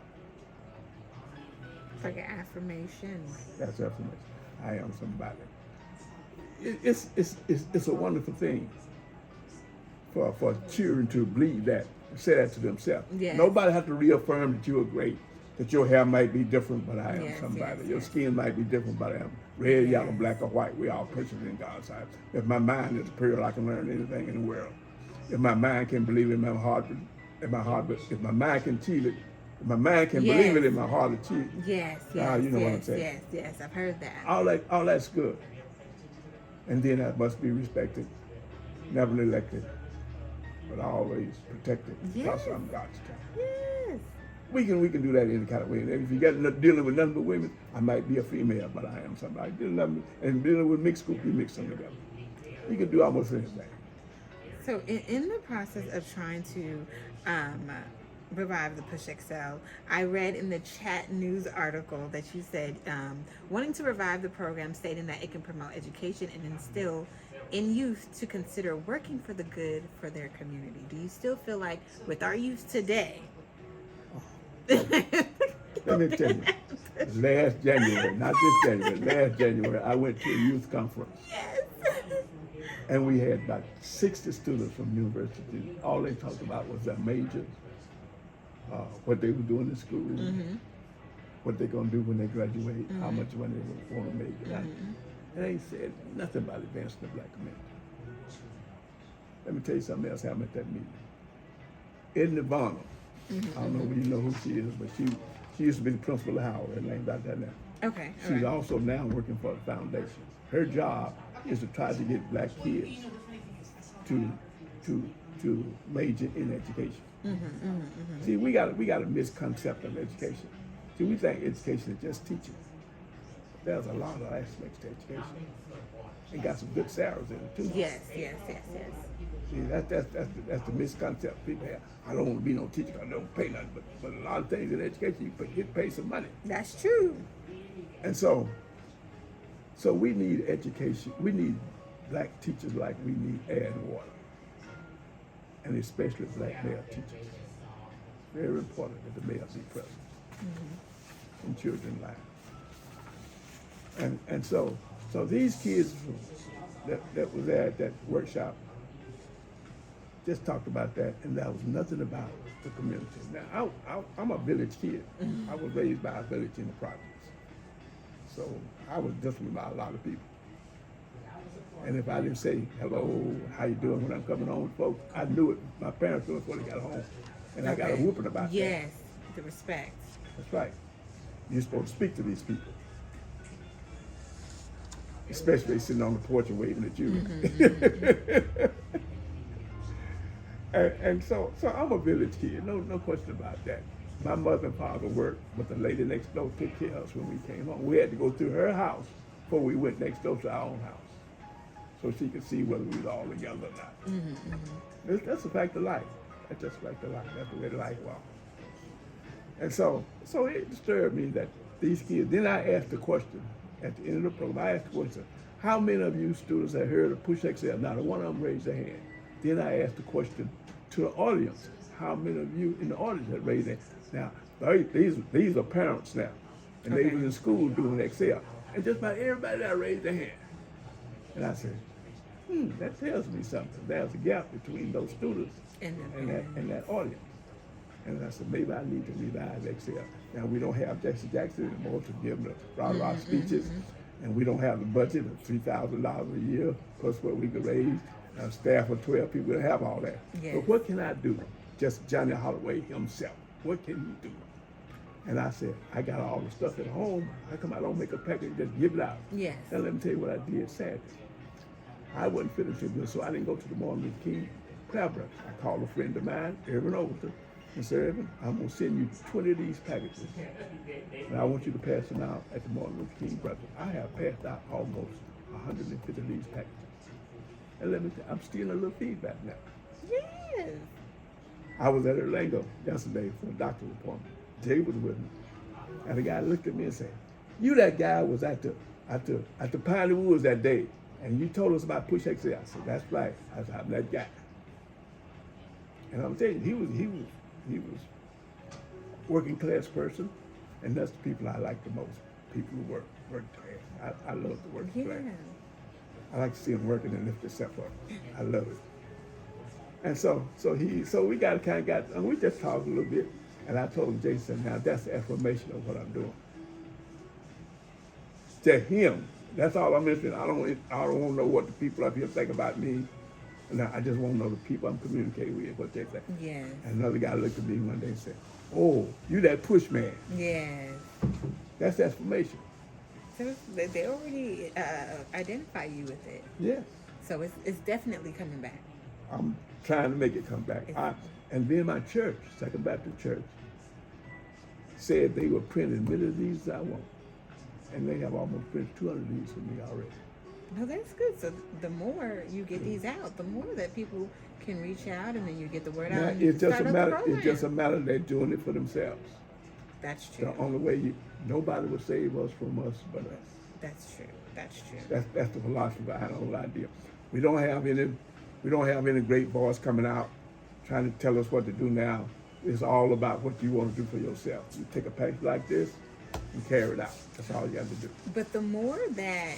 It's like an affirmation. That's affirmation. I am somebody. It's a wonderful thing for children to believe that, say that to themselves. Yes. Nobody has to reaffirm that you are great, that your hair might be different, but I am somebody. Your skin might be different, but I am red, yellow, black, or white. We all persons in God's eyes. If my mind is pure, I can learn anything in the world. If my mind can believe it in my heart, if my mind can achieve it, if my mind can believe it in my heart, achieve it. Yes, you know what I'm saying. Yes, I've heard that. All that's good. And then that must be respected, never neglected, but always protected because I'm God's child. Yes. We can do that any kind of way. And if you got dealing with nothing but women, I might be a female, but I am somebody. And dealing with mixed group, you mix them together. You can do almost anything. So in the process of trying to revive the Push XL, I read in the Chat News article that you said wanting to revive the program, stating that it can promote education and instill in youth to consider working for the good for their community. Do you still feel like with our youth today? Let me tell you, last January, not this January, last January, I went to a youth conference. Yes. And we had about 60 students from universities. All they talked about was their majors, what they were doing in school, what they're going to do when they graduate, how much money they want to make. And they said nothing about advancing the black community. Let me tell you something else happened at that meeting. In Nirvana, I don't know if you know who she is, but she used to be the principal of Holloway. Her name's out there now. Okay. She's also now working for the foundation. Her job is to try to get black kids to major in education. See, we got a misconception of education. See, we think education is just teaching. There's a lot of aspects to education. It got some good salaries in it too. Yes. See, that's the misconception people have. I don't want to be no teacher because I don't pay nothing. But a lot of things in education, you get paid some money. That's true. And so we need education. We need black teachers like we need air and water. And especially black male teachers. Very important that the male be present in children's lives. And so these kids that was there at that workshop just talked about that, and there was nothing about the community. Now, I'm a village kid. I was raised by a village in the projects. So I was different about a lot of people. And if I didn't say, hello, how you doing when I'm coming home, folks, I knew it. My parents knew it before they got home. And I got a whooping about that. Yes, the respect. That's right. You're supposed to speak to these people. Especially sitting on the porch and waving at you. And so I'm a village kid, no question about that. My mother and father worked, but the lady next door took care of us when we came home. We had to go through her house before we went next door to our own house, so she could see whether we was all together or not. That's a fact of life. That's just a fact of life. That's the way life was. And so it disturbed me that these kids. Then I asked the question at the end of the program. I asked the question: how many of you students have heard of Push XL? Not one of them raised their hand. Then I asked the question to the audience: how many of you in the audience have raised their hand? Now, these are parents now, and they was in school doing Excel, and just about everybody that raised their hand. And I said, that tells me something. There's a gap between those students and that audience. And I said, maybe I need to revise Excel. Now, we don't have Jackson anymore to give them the rah-rah speeches, and we don't have the budget of $3,000 a year, plus what we could raise. A staff of 12 people, we don't have all that. Yes. But what can I do? Just Johnny Holloway himself. What can he do? And I said, I got all the stuff at home. How come I don't make a package and just give it out? Yes. Now let me tell you what I did Saturday. I wasn't feeling too good, so I didn't go to the Martin Luther King prayer breakfast. I called a friend of mine, Irvin Overton, and said, Irvin, I'm going to send you 20 of these packages, and I want you to pass them out at the Martin Luther King breakfast. I have passed out almost 150 of these packages. And let me tell you, I'm stealing a little feedback now. Yes. I was at Orlando yesterday for a doctor's appointment. Jay was with me. And the guy looked at me and said, you that guy was at the Piney Woods that day, and you told us about Push XL. I said, that's right. I'm that guy. And I'm telling you, he was working class person, and that's the people I like the most. People who work class. I love the working class. I like to see them working and lift themselves up. I love it. And so we and we just talked a little bit, and I told Jason, now that's the affirmation of what I'm doing. To him, that's all I'm interested in. I don't want to know what the people up here think about me. No, I just want to know the people I'm communicating with, what they think. Yes. And another guy looked at me one day and said, oh, you that push man. Yes. That's affirmation. So they already identify you with it. Yes. So it's definitely coming back. I'm trying to make it come back. And then my church, Second Baptist Church, said they were printing as many of these as I want. And they have almost printed 200 of these for me already. No, that's good. So the more you get these out, the more that people can reach out, and then you get the word out. Now, And you it's just start a up the matter. program. It's just a matter they're doing it for themselves. That's true. The only way nobody will save us from us but us. That's true. That's true. That's the philosophy behind the whole idea. We don't have any great boys coming out trying to tell us what to do now. It's all about what you want to do for yourself. You take a package like this and carry it out. That's all you have to do. But the more that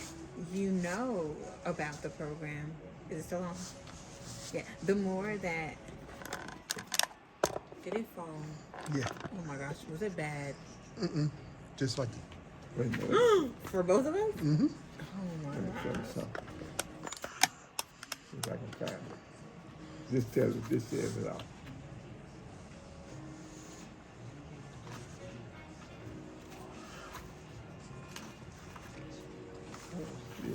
you know about the program, is it still on? Yeah. The more that did it fall? Yeah. Oh my gosh, was it bad? Just like Wait a minute. For both of us? Mm-hmm. Oh my Let me god. show you something. See if I can find it. This says it all. Yeah.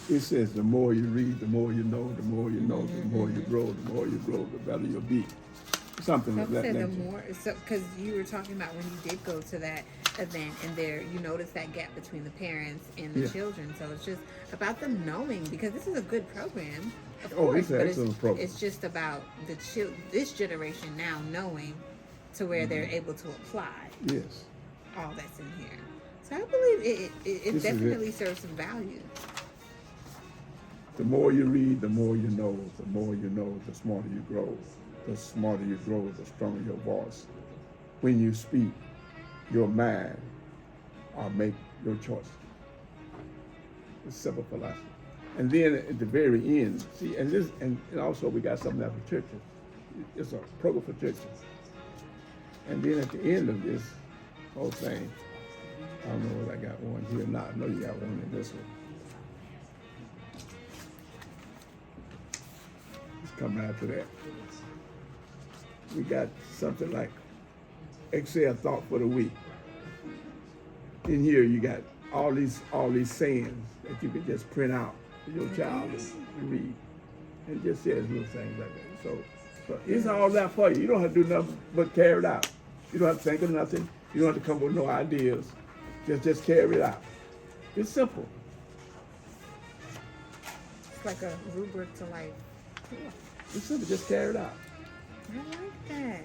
It says the more you read, the more you know, the more you know, the more you grow, the more you grow, the better you'll be. Something So of that said the nature. more, so because you were talking about when you did go to that event, and there you noticed that gap between the parents and the Yeah. children. So it's just about them knowing, because this is a good program, of Oh, course, it's an but excellent program. it's just about the this generation now knowing to where they're able to apply Yes. all that's in here. So I believe This it is it. definitely serves some value. The more you read, the more you know. The more you know, the smarter you grow. The smarter you grow, the stronger your voice. When you speak, your mind will make your choice. It's simple philosophy. And then at the very end, see, and this, and also we got something out for churches. It's a program for churches. And then at the end of this whole thing, I don't know if I got one here or not. I know you got one in this one. It's coming after that. We got something like Excel thought for the week. In here you got all these sayings that you can just print out for your child to read. And just says little things like that. So it's all that for you. You don't have to do nothing but carry it out. You don't have to think of nothing. You don't have to come up with no ideas. Just carry it out. It's simple. It's like a rubric to life. It's simple. Just carry it out. I like that.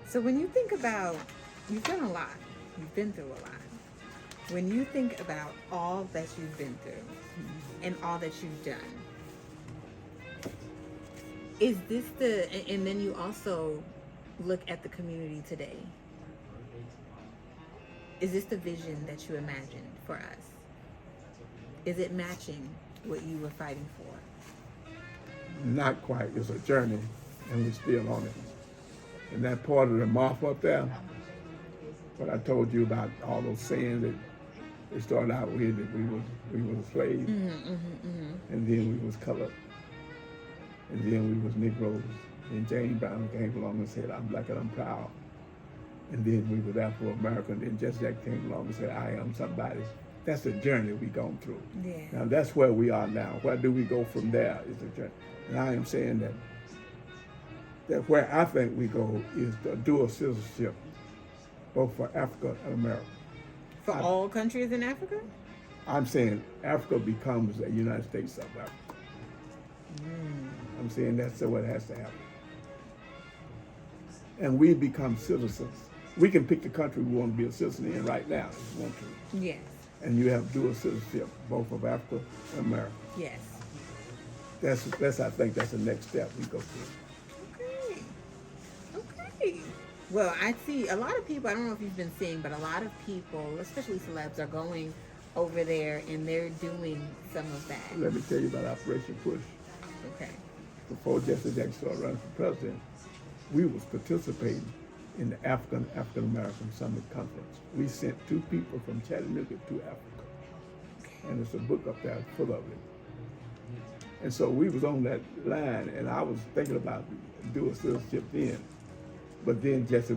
So when you think about, you've done a lot. You've been through a lot. When you think about all that you've been through and all that you've done, is this and then you also look at the community today. Is this the vision that you imagined for us? Is it matching what you were fighting for? Not quite. It's a journey, and we're still on it. And that part of the mouth up there, what I told you about all those sayings that they started out with, that we was slaves, and then we was colored, and then we was Negroes. And James Brown came along and said, "I'm black and I'm proud." And then we was Afro-American. Then Jesse Jack came along and said, "I am somebody." That's the journey we gone through. Yeah. Now that's where we are now. Where do we go from there is the journey. And I am saying that where I think we go is the dual citizenship, both for Africa and America. For all countries in Africa? I'm saying Africa becomes a United States of Africa. I'm saying that's what has to happen. And we become citizens. We can pick the country we want to be a citizen in right now if we want to. Yes. And you have dual citizenship, both of Africa and America. Yes. That's I think that's the next step we go through. Okay. Well, I see a lot of people, I don't know if you've been seeing, but a lot of people, especially celebs, are going over there and they're doing some of that. Let me tell you about Operation Push. Okay. Before Jesse Jackson started running for president, we was participating in the African American Summit Conference. We sent 2 people from Chattanooga to Africa. And there's a book up there full of it. And so we was on that line, and I was thinking about dual citizenship then. But then Jesse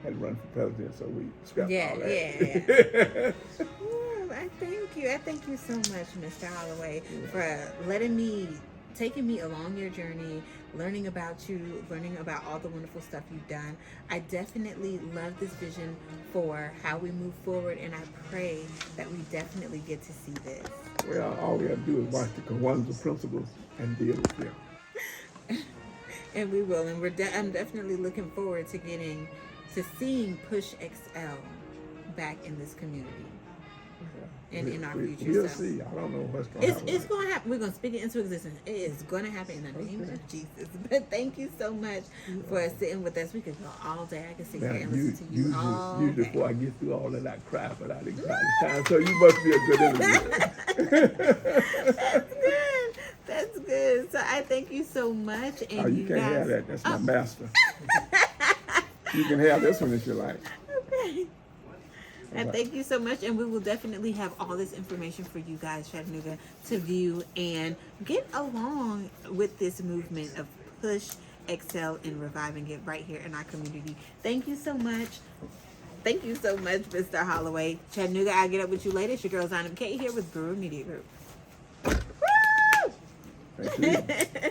had run for president, so we scrapped all that. Yeah. Well, I thank you so much, Mr. Holloway, for taking me along your journey, learning about you, learning about all the wonderful stuff you've done. I definitely love this vision for how we move forward, and I pray that we definitely get to see this. Well, all we have to do is watch the Kwanzaa principles and deal with them. And we will, and I'm definitely looking forward to seeing Push XL back in this community. And in our future. We'll see. I don't know what's going to happen. It's going to happen. We're going to speak it into existence. It is going to happen in the name of Jesus. But thank you so much for sitting with us. We could go all day. I could sit here and listen to you all usually day. before I get through all that, I cry, but I didn't cry this time. So you must be a good interviewer. That's good. That's good. So I thank you so much. And Oh, you can't guys, have that. That's my master. You can have this one if you like. Okay. And thank you so much, and we will definitely have all this information for you guys, Chattanooga, to view and get along with this movement of push, excel, and reviving it right here in our community. Thank you so much. Thank you so much, Mr. Holloway. Chattanooga, I'll get up with you later. It's your girl, Zainab K, here with Brewer Media Group. Woo! Thank you.